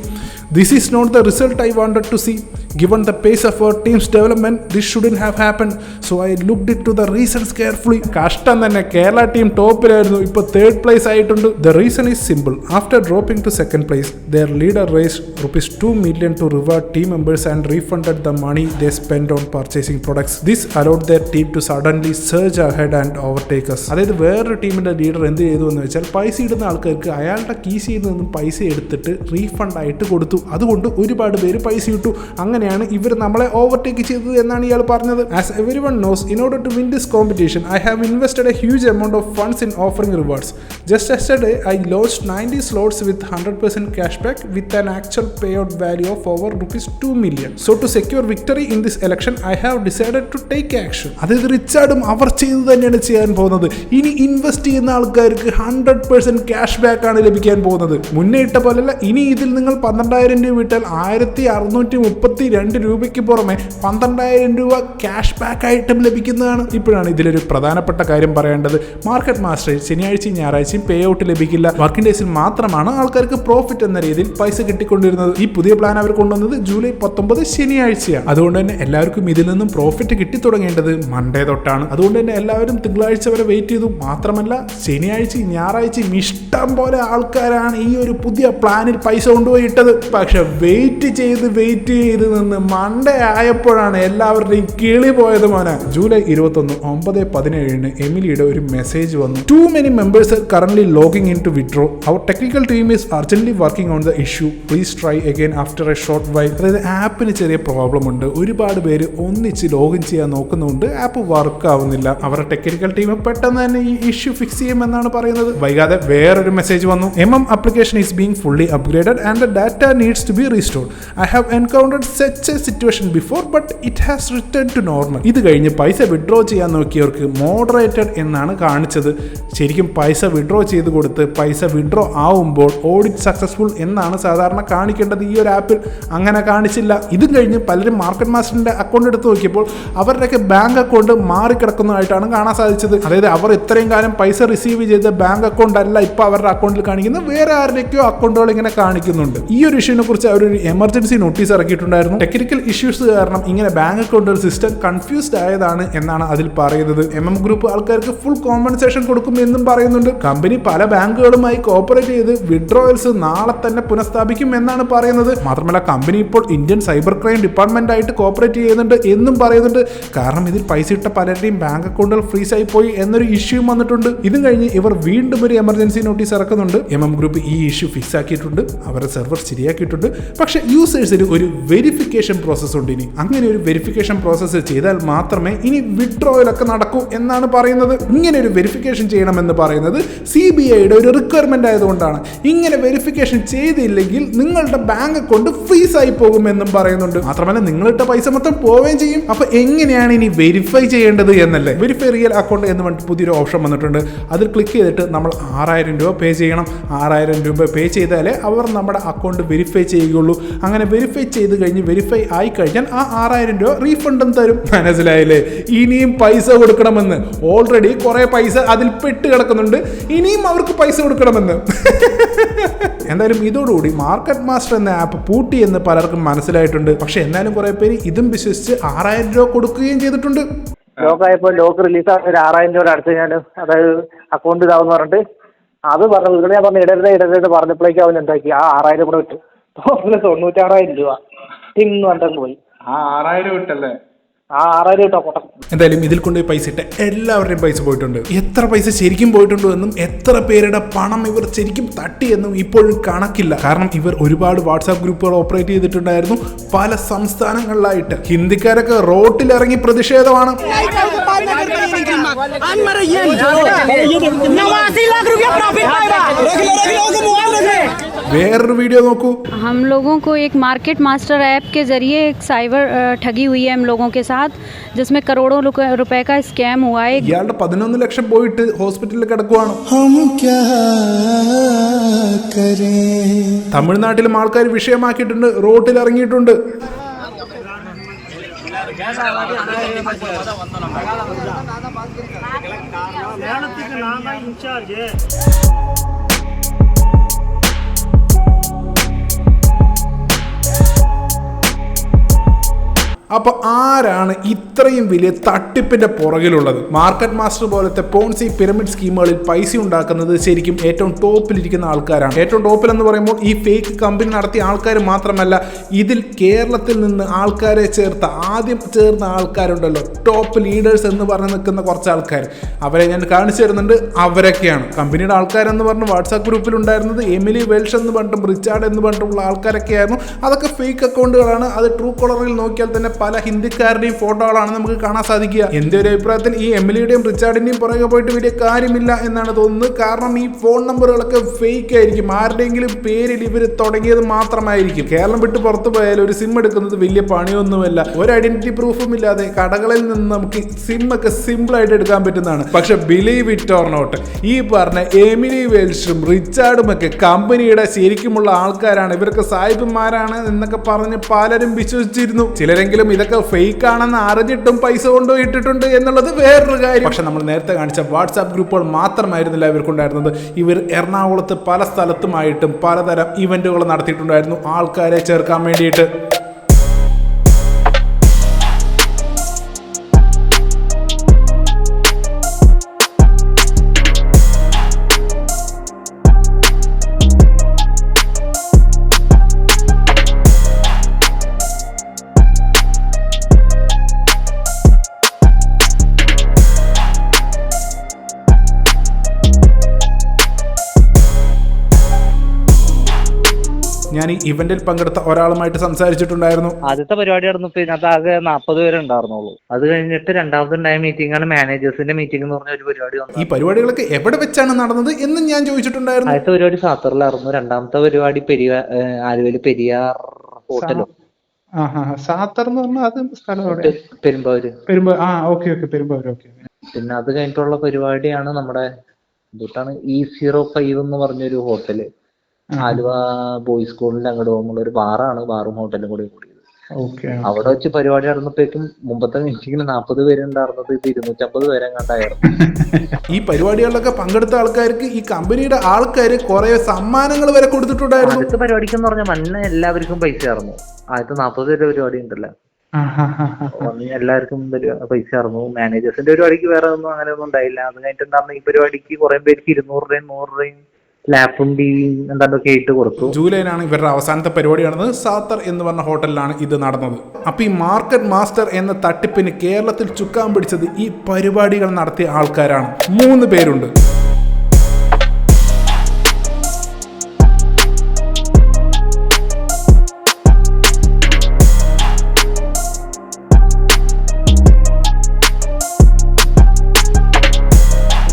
This is not the result I wanted to see. Given the pace of our team's development, this shouldn't have happened. So I looked into the reasons carefully. കഷ്ടം തന്നെ, കേരള ടീം ടോപ്പിലായിരുന്നു, ഇപ്പോൾ 3rd place ആയിട്ടുണ്ട്. The reason is simple. After dropping to 2nd place, their leader raised ₹2 million to reward team members and refunded the money they spent on purchasing products. This allowed their team to suddenly surge ahead and overtake us. അതായത് വേറൊരു ടീമിന്റെ ലീഡർ എന്ത് ചെയ്തു എന്ന് വെച്ചാൽ പൈസ ഇടുന്ന ആൾക്കാർക്ക് അയാളുടെ കീശയിൽ നിന്നും പൈസ എടുത്തിട്ട് റീഫണ്ട് ആയിട്ട് കൊടുത്തു. അതുകൊണ്ട് ഒരുപാട് പേര് പൈസ ഇട്ടു. അങ്ങനെ തന്നെയാണ് ഇവർ നമ്മളെ ഓവർടേക്ക് ചെയ്തത് എന്നാണ് ഇയാൾ പറഞ്ഞത്. As everyone knows, in order to win this competition, I have invested a huge amount of funds in offering rewards. Just yesterday, I launched 90 slots with 100% cashback with an actual payout value of over ₹2 million. So to secure victory in this election, I have decided to take action. അതായത് റിച്ചാർഡും അവർ ചെയ്തു തന്നെയാണ് ചെയ്യാൻ പോകുന്നത്. ഇനി ഇൻവെസ്റ്റ് ചെയ്യുന്ന ആൾക്കാർക്ക് 100% ക്യാഷ് ബാക്ക് ആണ് ലഭിക്കാൻ പോകുന്നത്. മുന്നേ ഇട്ട പോലെയല്ല, ഇനി ഇതിൽ നിങ്ങൾ 12,000 രൂപ ഇട്ടാൽ 1632 രൂപയ്ക്ക് പുറമെ 12,000 രൂപ ക്യാഷ് ബാക്ക് ആയിട്ടും ലഭിക്കുന്നതാണ്. ഇപ്പോഴാണ് ഇതിലൊരു പ്രധാനപ്പെട്ട കാര്യം പറയേണ്ടത്. മാർക്കറ്റ് മാസ്റ്ററിൽ ശനിയാഴ്ചയും ഞായറാഴ്ചയും പേ ഔട്ട് ലഭിക്കില്ല. വർക്കിംഗ് ഡേയ്സിൽ മാത്രമാണ് ആൾക്കാർക്ക് പ്രോഫിറ്റ് എന്ന രീതിയിൽ പൈസ കിട്ടിക്കൊണ്ടിരുന്നത്. ഈ പുതിയ പ്ലാൻ അവർ കൊണ്ടുവന്നത് ജൂലൈ 19 ശനിയാഴ്ചയാണ്. അതുകൊണ്ട് തന്നെ എല്ലാവർക്കും ഇതിൽ നിന്നും പ്രോഫിറ്റ് കിട്ടി തുടങ്ങേണ്ടത് മൺഡേ തൊട്ടാണ്. അതുകൊണ്ട് തന്നെ എല്ലാവരും തിങ്കളാഴ്ച വരെ വെയിറ്റ് ചെയ്തു. മാത്രമല്ല ശനിയാഴ്ചയും ഞായറാഴ്ചയും ഇഷ്ടം പോലെ ആൾക്കാരാണ് ഈ ഒരു പുതിയ പ്ലാനിൽ പൈസ കൊണ്ടുപോയി ഇട്ടത്. പക്ഷെ വെയിറ്റ് ചെയ്ത് നിന്ന് മൺഡേ ആയപ്പോഴാണ് എല്ലാവരുടെയും കിളി പോയത് മോനെ. ജൂലൈ 21 9:17 എമിലിയുടെ ഒരു മെസ്സേജ് വന്നു. Too many members are currently logging in to withdraw. Our technical team is urgently working on the issue. Please try again after a short while. അതായത് ആപ്പിന് ചെറിയ പ്രോബ്ലം ഉണ്ട്. ഒരുപാട് പേര് ഒന്നിച്ച് ലോഗിൻ ചെയ്യാൻ നോക്കുന്നുണ്ട്. ആപ്പ് വർക്ക് ആവുന്നില്ല. അവരുടെ ടെക്നിക്കൽ ടീം പെട്ടെന്ന് തന്നെ ഈ ഇഷ്യൂ ഫിക്സ് ചെയ്യുമെന്നാണ് പറയുന്നത്. വൈകാതെ വേറൊരു മെസ്സേജ് വന്നു. application is being fully upgraded and the data needs to be restored. I have encountered such a situation before but it has returned to normal. ഇത് കഴിഞ്ഞ് പൈസ വിഡ്രോ ചെയ്യാൻ നോക്കിയവർക്ക് മോഡറേറ്റഡ് എന്നാണ് കാണിച്ചത്. ശരിക്കും പൈസ വിഡ്രോ ചെയ്ത് കൊടുത്ത് പൈസ വിഡ്രോ ആവുമ്പോൾ ഓഡിറ്റ് സക്സസ്ഫുൾ എന്നാണ് സാധാരണ കാണിക്കേണ്ടത്. ഈ ഒരു ആപ്പിൽ അങ്ങനെ കാണിച്ചില്ല. ഇതും കഴിഞ്ഞ് പലരും മാർക്കറ്റ് മാസ്റ്ററിന്റെ അക്കൗണ്ട് എടുത്ത് നോക്കിയപ്പോൾ അവരുടെയൊക്കെ ബാങ്ക് അക്കൗണ്ട് മാറിക്കിടക്കുന്നതായിട്ടാണ് കാണാൻ സാധിച്ചത്. അതായത് അവർ ഇത്രയും കാലം പൈസ റിസീവ് ചെയ്ത ബാങ്ക് അക്കൗണ്ട് അല്ല ഇപ്പൊ അവരുടെ അക്കൗണ്ടിൽ കാണിക്കുന്നത്, വേറെ ആരുടെയൊക്കെയോ അക്കൗണ്ടുകൾ ഇങ്ങനെ കാണിക്കുന്നുണ്ട്. ഈ ഒരു ഇഷ്യൂനെ കുറിച്ച് അവരൊരു എമർജൻസി നോട്ടീസ് ഇറക്കിയിട്ടുണ്ടായിരുന്നു. ടെക്നിക്കൽ ഇഷ്യൂസ് കാരണം ഇങ്ങനെ ബാങ്ക് അക്കൗണ്ടുകൾ സിസ്റ്റം കൺഫ്യൂസ്ഡ് ആയതാണ് എന്നാണ് അതിൽ പറയുന്നത്. ഗ്രൂപ്പ് ആൾക്കാർക്ക് ഫുൾ കോമ്പൻസേഷൻ കൊടുക്കും എന്നും പറയുന്നുണ്ട്. കമ്പനി പല ബാങ്കുകളുമായി കോപ്പറേറ്റ് ചെയ്ത് വിഡ്രോവൽസ് നാളെ തന്നെ പുനഃസ്ഥാപിക്കും എന്നാണ് പറയുന്നത്. മാത്രമല്ല കമ്പനി ഇപ്പോൾ ഇന്ത്യൻ സൈബർ ക്രൈം ഡിപ്പാർട്ട്മെന്റ് ആയിട്ട് കോപ്പറേറ്റ് ചെയ്യുന്നുണ്ട് എന്നും പറയുന്നുണ്ട്. കാരണം ഇതിൽ പൈസ ഇട്ട പലരുടെയും ബാങ്ക് അക്കൗണ്ടുകൾ ഫ്രീസ് ആയി പോയി എന്നൊരു ഇഷ്യൂ വന്നിട്ടുണ്ട്. ഇതും കഴിഞ്ഞ് ഇവർ വീണ്ടും ഒരു എമർജൻസി നോട്ടീസ് ഇറക്കുന്നുണ്ട്. ഗ്രൂപ്പ് ഈ ഇഷ്യൂ ഫിക്സ് ആക്കിയിട്ടുണ്ട്, അവരുടെ സെർവർ ശരിയാക്കിയിട്ടുണ്ട്. പക്ഷേ യൂസേഴ്സിന് ഒരു വെരിഫിക്കേഷൻ പ്രോസസ് ഉണ്ട്. ഇനി അങ്ങനെ ഒരു വെരിഫിക്കേഷൻ പ്രോസസ്സ് ചെയ്താൽ മാത്രമേ ഇനി വിഡ്രോയിലൊക്കെ നടക്കൂ എന്നാണ് പറയുന്നത്. ഇങ്ങനെ ഒരു വെരിഫിക്കേഷൻ ചെയ്യണമെന്ന് പറയുന്നത് CBIയുടെ ഒരു റിക്വയർമെന്റ് ആയതുകൊണ്ടാണ്. ഇങ്ങനെ വെരിഫിക്കേഷൻ ചെയ്തില്ലെങ്കിൽ നിങ്ങളുടെ ബാങ്ക് അക്കൗണ്ട് ഫ്രീസ് ആയി പോകുമെന്നും പറയുന്നുണ്ട്. മാത്രമല്ല നിങ്ങളിട്ട പൈസ മൊത്തം പോവുകയും ചെയ്യും. അപ്പൊ എങ്ങനെയാണ് ഇനി വെരിഫൈ ചെയ്യേണ്ടത് എന്നല്ലേ? വെരിഫൈ റിയൽ അക്കൗണ്ട് എന്ന് പറഞ്ഞിട്ട് പുതിയൊരു ഓപ്ഷൻ വന്നിട്ടുണ്ട്. അതിൽ ക്ലിക്ക് ചെയ്തിട്ട് നമ്മൾ 6,000 രൂപ പേ ചെയ്യണം. 6,000 രൂപ പേ ചെയ്താലേ അവർ നമ്മുടെ അക്കൗണ്ട് വെരിഫൈ ചെയ്യുകയുള്ളൂ. അങ്ങനെ വെരിഫൈ ചെയ്ത് കഴിഞ്ഞ് വെരിഫൈ ആയി കഴിഞ്ഞാൽ ആ 6,000 രൂപ റീഫണ്ടും തരും. മനസ്സിലായില്ലേ? ഇനിയും പൈസ കൊടുക്കണമെന്ന്. ഓൾറെഡി കുറെ പൈസ അതിൽ പെട്ട് കിടക്കുന്നുണ്ട്, ഇനിയും അവർക്ക് പൈസ കൊടുക്കണമെന്ന്. എന്തായാലും ഇതോടുകൂടി മാർക്കറ്റ് മാസ്റ്റർ എന്ന ആപ്പ് പൂട്ടി എന്ന് പലർക്കും മനസ്സിലായിട്ടുണ്ട്. പക്ഷെ എന്നാലും കുറെ പേര് ഇതും വിശ്വസിച്ച് 6,000 രൂപ കൊടുക്കുകയും ചെയ്തിട്ടുണ്ട്. ലോക്കായപ്പോൾ ലോക്ക് റിലീസ് ആകുന്ന 6,000 രൂപ അടച്ചു കഴിഞ്ഞാൽ അതായത് അക്കൗണ്ട് ഇതാവെന്ന് പറഞ്ഞിട്ട് അത് പറഞ്ഞു. ഇവിടെ ഞാൻ പറഞ്ഞു ഇടരുത് പറഞ്ഞപ്പോഴേക്കും അവൻ എന്താക്കി ആ 6,000 കൂടെ വിട്ടു. 96,000 രൂപ ഇന്ന് കണ്ടു പോയി. ആ 6,000 വിട്ടല്ലേ? ആ 6,000 കിട്ടോ കോട്ടം. എന്തായാലും ഇതിൽ കൊണ്ട് പൈസ ഇട്ട എല്ലാവരുടെയും പൈസ പോയിട്ടുണ്ട്. എത്ര പൈസ ശരിക്കും പോയിട്ടുണ്ടോ എന്നും എത്ര പേരുടെ പണം ഇവർ ശരിക്കും തട്ടിയെന്നും ഇപ്പോഴും കണക്കില്ല. കാരണം ഇവർ ഒരുപാട് വാട്സാപ്പ് ഗ്രൂപ്പുകൾ ഓപ്പറേറ്റ് ചെയ്തിട്ടുണ്ടായിരുന്നു പല സംസ്ഥാനങ്ങളിലായിട്ട്. ഹിന്ദിക്കാരൊക്കെ റോട്ടിലിറങ്ങി പ്രതിഷേധമാണ്. വേറൊരു വീഡിയോ നോക്കൂ. हम लोगों को एक मार्केट मास्टर ऐप के ज़रिए एक साइबर ठगी हुई है हम लोगों के साथ, जिसमें करोड़ों रुपए का स्कैम हुआ है. ഇയാളുടെ 11 ലക്ഷം പോയിട്ട് ഹോസ്പിറ്റലിൽ കിടക്കുവാണ്. തമിഴ്നാട്ടിലും ആൾക്കാർ വിഷയമാക്കിയിട്ടുണ്ട്, റോട്ടിൽ ഇറങ്ങിയിട്ടുണ്ട്. അപ്പോൾ അപ്പൊ ആരാണ് ഇത്രയും വലിയ തട്ടിപ്പിന്റെ പുറകിലുള്ളത്? മാർക്കറ്റ് മാസ്റ്റർ പോലത്തെ പോൺസി പിരമിഡ് സ്കീമുകളിൽ പൈസ ഉണ്ടാക്കുന്നത് ശരിക്കും ഏറ്റവും ടോപ്പിലിരിക്കുന്ന ആൾക്കാരാണ്. ഏറ്റവും ടോപ്പിൽ എന്ന് പറയുമ്പോൾ ഈ ഫേക്ക് കമ്പനി നടത്തിയ ആൾക്കാർ മാത്രമല്ല, ഇതിൽ കേരളത്തിൽ നിന്ന് ആൾക്കാരെ ആദ്യം ചേർന്ന ആൾക്കാരുണ്ടല്ലോ, ടോപ്പ് ലീഡേഴ്സ് എന്ന് പറഞ്ഞ് നിൽക്കുന്ന കുറച്ച് ആൾക്കാർ, അവരെ ഞാൻ കാണിച്ചു തരുന്നുണ്ട്. അവരൊക്കെയാണ് കമ്പനിയുടെ ആൾക്കാരെന്ന് പറഞ്ഞ് വാട്സാപ്പ് ഗ്രൂപ്പിൽ ഉണ്ടായിരുന്നത്. എമിലി വെൽഷ് എന്ന് പറഞ്ഞിട്ടും റിച്ചാർഡ് എന്ന് പറഞ്ഞിട്ടുള്ള ആൾക്കാരൊക്കെ ആയിരുന്നു. അതൊക്കെ ഫേക്ക് അക്കൗണ്ടുകളാണ്. അത് ട്രൂ കോളറിൽ നോക്കിയാൽ തന്നെ പല ഹിന്ദിക്കാരുടെയും ഫോട്ടോകളാണ് നമുക്ക് കാണാൻ സാധിക്കുക. എൻ്റെ ഒരു അഭിപ്രായത്തിൽ ഈ എമിലിയുടെയും റിച്ചാർഡിന്റെയും പുറകെ പോയിട്ട് വലിയ കാര്യമില്ല എന്നാണ് തോന്നുന്നത്. കാരണം ഈ ഫോൺ നമ്പറുകളൊക്കെ ഫേക്ക് ആയിരിക്കും. ആരുടെയെങ്കിലും പേരിൽ ഇവർ തുടങ്ങിയത് മാത്രമായിരിക്കും. കേരളം വിട്ട് പുറത്തു പോയാൽ ഒരു സിം എടുക്കുന്നത് വലിയ പണിയൊന്നുമല്ല. ഒരു ഐഡന്റിറ്റി പ്രൂഫും ഇല്ലാതെ കടകളിൽ നിന്ന് നമുക്ക് സിം ഒക്കെ സിമ്പിൾ ആയിട്ട് എടുക്കാൻ പറ്റുന്നതാണ്. പക്ഷെ ബിലീവ് ഇറ്റ് ഓർ നോട്ട്, ഈ പറഞ്ഞ എമിലി വെൽഷും റിച്ചാർഡും ഒക്കെ കമ്പനിയുടെ ശരിക്കുമുള്ള ആൾക്കാരാണ്. ഇവരൊക്കെ സാഹിബന്മാരാണ് എന്നൊക്കെ പറഞ്ഞ് പലരും വിശ്വസിച്ചിരുന്നു. ചിലരെങ്കിലും ഇതൊക്കെ ഫേക്ക് ആണെന്ന് അറിഞ്ഞിട്ടും പൈസ കൊണ്ടുപോയിട്ടിട്ടുണ്ട് എന്നുള്ളത് വേറൊരു കാര്യം. പക്ഷെ നമ്മൾ നേരത്തെ കാണിച്ച വാട്സാപ്പ് ഗ്രൂപ്പുകൾ മാത്രമായിരുന്നില്ല ഇവർക്കുണ്ടായിരുന്നത്. ഇവർ എറണാകുളത്ത് പല സ്ഥലത്തുമായിട്ടും പലതരം ഇവന്റുകൾ നടത്തിയിട്ടുണ്ടായിരുന്നു ആൾക്കാരെ ചേർക്കാൻ വേണ്ടിയിട്ട്. ഞാൻ ഈ ഇവന്റിൽ പങ്കെടുത്ത ഒരാളുമായിട്ട് സംസാരിച്ചിട്ടുണ്ടായിരുന്നു. ആദ്യത്തെ പരിപാടി നടന്നപ്പോ ഇതിനകത്ത് ആകെ 40 പേരെ ഉണ്ടായിരുന്നുള്ളൂ. അത് കഴിഞ്ഞിട്ട് രണ്ടാമതുണ്ടായ മീറ്റിംഗ് ആണ് മാനേജേഴ്സിന്റെ മീറ്റിംഗ് എന്ന് പറഞ്ഞ ഒരു പരിപാടി വന്നു. ഈ പരിപാടികളൊക്കെ എവിടെ വെച്ചാണ് നടന്നത് എന്നും ഞാൻ ചോദിച്ചിട്ടുണ്ടായിരുന്നു. ആദ്യത്തെ പരിപാടി സാത്തറിലായിരുന്നു. രണ്ടാമത്തെ പരിപാടി ആലുവയില് പെരിയാർ ഹോട്ടലും. സാത്തർ എന്ന് പറഞ്ഞാൽ അത് സ്ഥലം പെരുമ്പാവൂര്. പിന്നെ അത് കഴിഞ്ഞിട്ടുള്ള പരിപാടിയാണ് നമ്മുടെ എന്തുട്ടാണ് E05 എന്ന് പറഞ്ഞൊരു ഹോട്ടല്, ആലുവ ബോയ്സ് സ്കൂളിന്റെ അങ്ങോട്ട് പോകുമ്പോൾ ഒരു ബാറാണ്, ബാറും ഹോട്ടലും കൂടി കൂടിയത്. അവിടെ വെച്ച് പരിപാടി നടന്നപ്പോഴേക്കും മുമ്പത്തെ മീറ്റിംഗിൽ 40 പേരുണ്ടായിരുന്നത് ഇത് 250 പേരെ കണ്ടായിരുന്നു. ഈ പരിപാടികളിലൊക്കെ പങ്കെടുത്ത ആൾക്കാർക്ക് ഈ കമ്പനിയുടെ ആൾക്കാർ കുറെ സമ്മാനങ്ങൾ വരെ കൊടുത്തിട്ടുണ്ടായിരുന്നു. അടുത്ത പരിപാടിക്ക് എന്ന് പറഞ്ഞാൽ മഞ്ഞ എല്ലാവർക്കും പൈസ ആയിരുന്നു. ആദ്യത്തെ 40 പേരുടെ പരിപാടി ഉണ്ടല്ലോ, എല്ലാവർക്കും പൈസ ആയിരുന്നു. മാനേജേഴ്സിന്റെ പരിപാടിക്ക് വേറെ ഒന്നും അങ്ങനെ ഒന്നും ഉണ്ടായില്ല. അത് കഴിഞ്ഞിട്ടുണ്ടായിരുന്ന ഈ പരിപാടിക്ക് കുറെ പേർക്ക് 200 രൂപയും 100 രൂപയും ലാപ്പും ടിവിയും എന്താണ്ടൊക്കെ ആയിട്ട് കൊടുത്തു. ജൂലൈയിലാണ് ഇവരുടെ അവസാനത്തെ പരിപാടി നടന്നത്. സാത്തർ എന്ന് പറഞ്ഞ ഹോട്ടലിലാണ് ഇത് നടന്നത്. അപ്പൊ ഈ മാർക്കറ്റ് മാസ്റ്റർ എന്ന തട്ടിപ്പിന് കേരളത്തിൽ ചുക്കാൻ പിടിച്ചത് ഈ പരിപാടികൾ നടത്തിയ ആൾക്കാരാണ്. 3 പേരുണ്ട്.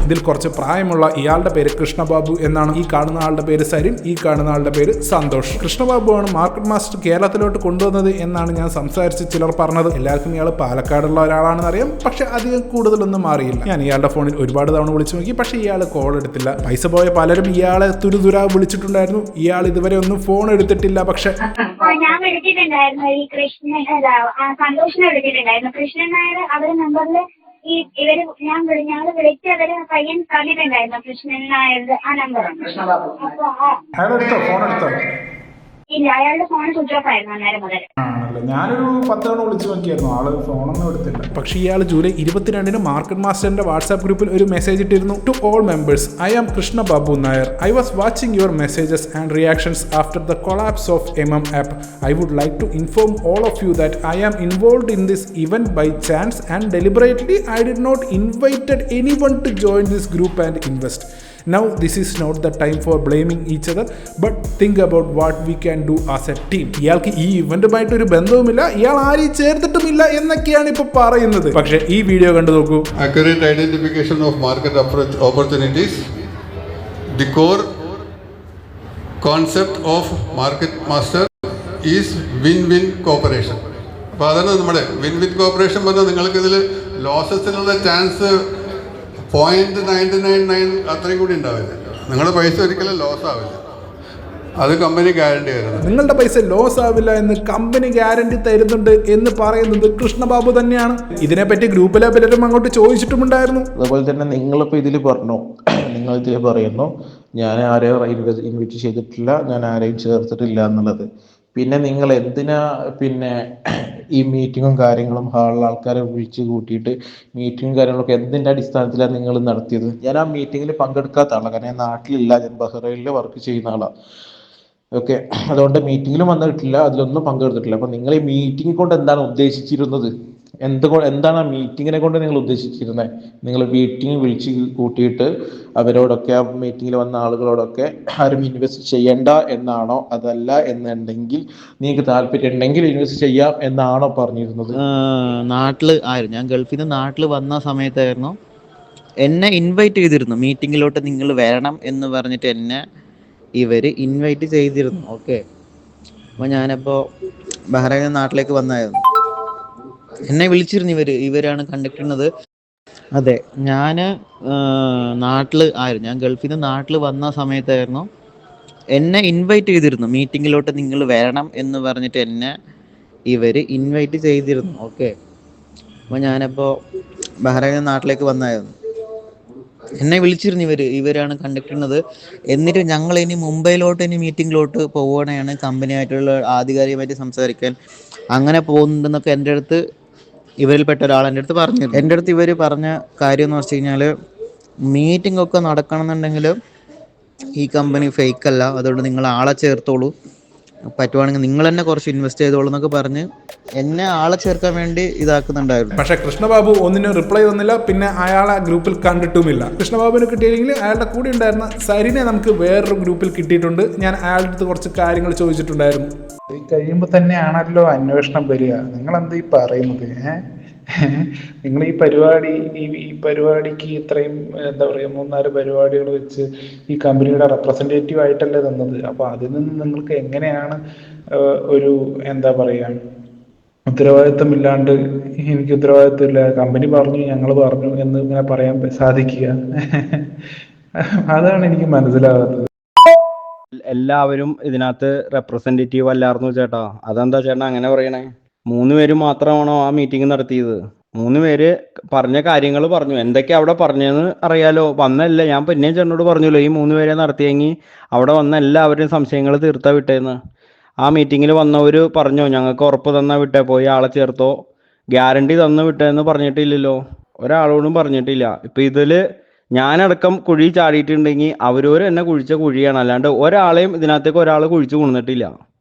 ഇതിൽ കുറച്ച് പ്രായമുള്ള ഇയാളുടെ പേര് കൃഷ്ണബാബു എന്നാണ്. ഈ കാണുന്ന ആളുടെ പേര് സരിൻ, ഈ കാണുന്ന ആളുടെ പേര് സന്തോഷ്. കൃഷ്ണബാബു ആണ് മാർക്കറ്റ് മാസ്റ്റർ കേരളത്തിലോട്ട് കൊണ്ടുവന്നത് എന്നാണ് ഞാൻ സംസാരിച്ച് ചിലർ പറഞ്ഞത്. എല്ലാവർക്കും ഇയാൾ പാലക്കാടുള്ള ഒരാളാണെന്ന് അറിയാം, പക്ഷെ അധികം കൂടുതലൊന്നും അറിയില്ല. ഞാൻ ഇയാളുടെ ഫോണിൽ ഒരുപാട് തവണ വിളിച്ചു നോക്കി, പക്ഷെ ഇയാൾ കോൾ എടുത്തില്ല. പൈസ പോയ പലരും ഇയാളെ തുരുതുരാ വിളിച്ചിട്ടുണ്ടായിരുന്നു. ഇയാൾ ഇതുവരെ ഒന്നും ഫോൺ എടുത്തിട്ടില്ല. പക്ഷെ ഞാൻ വിളിച്ചിട്ടുണ്ടായിരുന്നു ഈ കൃഷ്ണൻ, സന്തോഷിനെ വിളിച്ചിട്ടുണ്ടായിരുന്നു. കൃഷ്ണൻ നായർ അവരുടെ നമ്പറിൽ ഈ ഇവര് ഞങ്ങൾ വിളിച്ച് അവര് പയ്യൻ പറഞ്ഞിട്ടുണ്ടായിരുന്നു കൃഷ്ണൻ നായരുടെ ആ നമ്പറുണ്ട്. ഇല്ല, അയാളുടെ ഫോൺ സ്വിച്ച് ഓഫ് ആയിരുന്നു അന്നേരം മുതൽ. ഞാനൊരു 10 തവണ വിളിച്ചു നോക്കിയായിരുന്നു, ആള് ഫോണൊന്നും എടുത്തില്ല. പക്ഷേ ഇയാൾ ജൂലൈ 22-ന് മാർക്കറ്റ് മാസ്റ്ററിന്റെ വാട്സാപ്പ് ഗ്രൂപ്പിൽ ഒരു മെസ്സേജ് ഇട്ടിരുന്നു. To all members, I am Krishna Babu Nair. I was watching your messages and reactions after the collapse of MM app. I would like to inform all of you that I am involved in this event by chance and deliberately I did not invited anyone to join this group and invest. Now this is not the time for blaming each other, but think about what we can do as a team. ഇയാൾക്ക് ഈ ഇവന്റുമായിട്ട് ഒരു ബന്ധവുമില്ല, ഇയാൾ ആരെയും ചേർത്തിട്ടുമില്ല എന്നൊക്കെയാണ് ഇപ്പൊ പറയുന്നത്. പക്ഷെ ഈ വീഡിയോ കണ്ടു നോക്കൂ. Accurate identification of market opportunities. The core concept of market master is win-win cooperation. അപ്പോൾ അതാണ് നമ്മുടെ win-win cooperation പറഞ്ഞാൽ നിങ്ങൾക്ക് ഇതിൽ ലോസസിനുള്ള ചാൻസ് 0.999 അത്രയും കൂടി ഉണ്ടാവില്ല. നിങ്ങളുടെ പൈസ ഒരിക്കലും ലോസ് ആവില്ല. അത് കമ്പനി ഗ്യാരണ്ടി തരുന്നത്. നിങ്ങളുടെ പൈസ ലോസ് ആവില്ല എന്ന് കമ്പനി ഗ്യാരണ്ടി തരുന്നുണ്ട് എന്ന് പറയുന്നത് കൃഷ്ണബാബു തന്നെയാണ്. ഇതിനെപ്പറ്റി ഗ്രൂപ്പിലെ പലരും അങ്ങോട്ട് ചോദിച്ചിട്ടുമുണ്ടായിരുന്നു. അതുപോലെ തന്നെ നിങ്ങളിപ്പോൾ ഇതിൽ പറഞ്ഞു, നിങ്ങൾ ഇതിൽ പറയുന്നു ഞാൻ ആരെയും ഇൻവൈറ്റ് ചെയ്തിട്ടില്ല, ഞാൻ ആരെയും ചേർത്തിട്ടില്ല എന്നുള്ളത്. പിന്നെ നിങ്ങൾ എന്തിനാ പിന്നെ ഈ മീറ്റിങ്ങും കാര്യങ്ങളും ഹാളിൽ ആൾക്കാരെ വിളിച്ച് കൂട്ടിയിട്ട് മീറ്റിങ്ങും കാര്യങ്ങളൊക്കെ എന്തിൻ്റെ അടിസ്ഥാനത്തിലാണ് നിങ്ങൾ നടത്തിയത്? ഞാൻ ആ മീറ്റിങ്ങിൽ പങ്കെടുക്കാത്ത ആളാണ്, കാരണം ഞാൻ നാട്ടിലില്ല, ഞാൻ ബഹ്റൈനിൽ വർക്ക് ചെയ്യുന്ന ആളാണ്. ഓക്കെ, അതുകൊണ്ട് മീറ്റിങ്ങിലും വന്നിട്ടില്ല, അതിലൊന്നും പങ്കെടുത്തിട്ടില്ല. അപ്പം നിങ്ങൾ ഈ മീറ്റിംഗ് കൊണ്ട് എന്താണ് ഉദ്ദേശിച്ചിരുന്നത്? എന്താണ് ആ മീറ്റിങ്ങിനെ കൊണ്ട് നിങ്ങൾ ഉദ്ദേശിച്ചിരുന്നത്? നിങ്ങൾ മീറ്റിംഗ് വിളിച്ച് കൂട്ടിയിട്ട് അവരോടൊക്കെ, ആ മീറ്റിങ്ങിൽ വന്ന ആളുകളോടൊക്കെ ആരും ഇൻവെസ്റ്റ് ചെയ്യണ്ട എന്നാണോ, അതല്ല എന്നുണ്ടെങ്കിൽ നിങ്ങൾക്ക് താല്പര്യം ഉണ്ടെങ്കിൽ ഇൻവെസ്റ്റ് ചെയ്യാം എന്നാണോ പറഞ്ഞിരുന്നത്? നാട്ടിൽ ആയിരുന്നു, ഞാൻ ഗൾഫിൽ നിന്ന് നാട്ടിൽ വന്ന സമയത്തായിരുന്നു എന്നെ ഇൻവൈറ്റ് ചെയ്തിരുന്നു മീറ്റിങ്ങിലോട്ട്, നിങ്ങൾ വരണം എന്ന് പറഞ്ഞിട്ട് എന്നെ ഇവർ ഇൻവൈറ്റ് ചെയ്തിരുന്നു. ഓക്കെ, അപ്പോൾ ഞാനപ്പോൾ ബഹ്റൈനിൽ നാട്ടിലേക്ക് വന്നായിരുന്നു, എന്നെ വിളിച്ചിരുന്നു ഇവരാണ് കണ്ടക്ട് ചെയ്യുന്നത്. അതെ, ഞാൻ നാട്ടിൽ ആയിരുന്നു, ഞാൻ ഗൾഫിൽ നിന്ന് നാട്ടിൽ വന്ന സമയത്തായിരുന്നു എന്നെ ഇൻവൈറ്റ് ചെയ്തിരുന്നു മീറ്റിങ്ങിലോട്ട്, നിങ്ങൾ വരണം എന്ന് പറഞ്ഞിട്ട് എന്നെ ഇവർ ഇൻവൈറ്റ് ചെയ്തിരുന്നു. ഓക്കെ, അപ്പോൾ ഞാനപ്പോൾ ബഹ്റൈനിൽ നാട്ടിലേക്ക് വന്നായിരുന്നു, എന്നെ വിളിച്ചിരുന്നു ഇവരാണ് കണ്ടക്ട് ചെയ്യുന്നത്. എന്നിട്ട് ഞങ്ങൾ ഇനി മുംബൈയിലോട്ട് ഇനി മീറ്റിങ്ങിലോട്ട് പോവുകയാണ്, കമ്പനിയായിട്ടുള്ള ആധികാരികമായിട്ട് സംസാരിക്കാൻ അങ്ങനെ പോകുന്നുണ്ടെന്നൊക്കെ എൻ്റെ അടുത്ത് ഇവരിൽപ്പെട്ട ഒരാൾ എൻ്റെ അടുത്ത് പറഞ്ഞു. എൻ്റെ അടുത്ത് ഇവർ പറഞ്ഞ കാര്യം എന്ന് വെച്ച് കഴിഞ്ഞാൽ, മീറ്റിംഗ് ഒക്കെ നടക്കണമെന്നുണ്ടെങ്കിൽ ഈ കമ്പനി ഫേക്ക് അല്ല, അതുകൊണ്ട് നിങ്ങൾ ആളെ ചേർത്തോളൂ, പറ്റുവാണെങ്കിൽ നിങ്ങൾ തന്നെ കുറച്ച് ഇൻവെസ്റ്റ് ചെയ്തോളൂ എന്നൊക്കെ പറഞ്ഞ് എന്നെ ആളെ ചേർക്കാൻ വേണ്ടി ഇതാക്കുന്നുണ്ടായിരുന്നു. പക്ഷേ കൃഷ്ണബാബു ഒന്നിനും റിപ്ലൈ ഒന്നില്ല, പിന്നെ അയാളെ ഗ്രൂപ്പിൽ കണ്ടിട്ടുമില്ല. കൃഷ്ണബാബുവിന് കിട്ടിയില്ലെങ്കിൽ അയാളുടെ കൂടെ ഉണ്ടായിരുന്ന സരിനെ നമുക്ക് വേറൊരു ഗ്രൂപ്പിൽ കിട്ടിയിട്ടുണ്ട്. ഞാൻ അയാളുടെ അടുത്ത് കുറച്ച് കാര്യങ്ങൾ ചോദിച്ചിട്ടുണ്ടായിരുന്നു. കഴിയുമ്പോൾ തന്നെയാണല്ലോ അന്വേഷണം വരിക. നിങ്ങളെന്താ ഈ പറയുന്നത്? നിങ്ങൾ ഈ പരിപാടിക്ക് ഇത്രയും എന്താ പറയുക 3-4 പരിപാടികൾ വെച്ച് ഈ കമ്പനിയുടെ റെപ്രസെൻറ്റേറ്റീവ് ആയിട്ടല്ലേ തന്നത്. അപ്പോൾ അതിൽ നിന്ന് നിങ്ങൾക്ക് എങ്ങനെയാണ് ഒരു എന്താ പറയുക ഉത്തരവാദിത്വമില്ലാണ്ട് എനിക്ക് ഉത്തരവാദിത്വമില്ല, കമ്പനി പറഞ്ഞു ഞങ്ങൾ പറഞ്ഞു എന്ന് ഇങ്ങനെ പറയാൻ സാധിക്കുക? അതാണ് എനിക്ക് മനസ്സിലാകാത്തത്. എല്ലാവരും ഇതിനകത്ത് റെപ്രസെൻറ്റേറ്റീവ് അല്ലായിരുന്നു ചേട്ടാ. അതെന്താ ചേട്ടാ അങ്ങനെ പറയണേ? 3 പേര് മാത്രമാണോ ആ മീറ്റിംഗ് നടത്തിയത്? 3 പേര് പറഞ്ഞ കാര്യങ്ങൾ പറഞ്ഞു. എന്തൊക്കെയാ അവിടെ പറഞ്ഞതെന്ന് അറിയാലോ. വന്നല്ല, ഞാൻ പിന്നെ ചേട്ടനോട് പറഞ്ഞല്ലോ, ഈ 3 പേരെ നടത്തിയെങ്കിൽ അവിടെ വന്ന എല്ലാവരുടെയും സംശയങ്ങൾ തീർത്താ വിട്ടേന്ന്. ആ മീറ്റിങ്ങിൽ വന്നവർ പറഞ്ഞോ ഞങ്ങൾക്ക് ഉറപ്പ് തന്നാ വിട്ടേ, പോയി ആളെ ചേർത്തോ, ഗ്യാരണ്ടി തന്നു വിട്ടേന്ന് പറഞ്ഞിട്ടില്ലല്ലോ, ഒരാളോടും പറഞ്ഞിട്ടില്ല. ഇപ്പം ഇതിൽ ഞാനടക്കം കുഴി ചാടിയിട്ടുണ്ടെങ്കിൽ അവരവർ എന്നെ കുഴിച്ച കുഴിയാണ്, അല്ലാണ്ട് ഒരാളെയും ഇതിനകത്തേക്ക് ഒരാൾ കുഴിച്ച് കൊണ്ടിട്ടില്ല.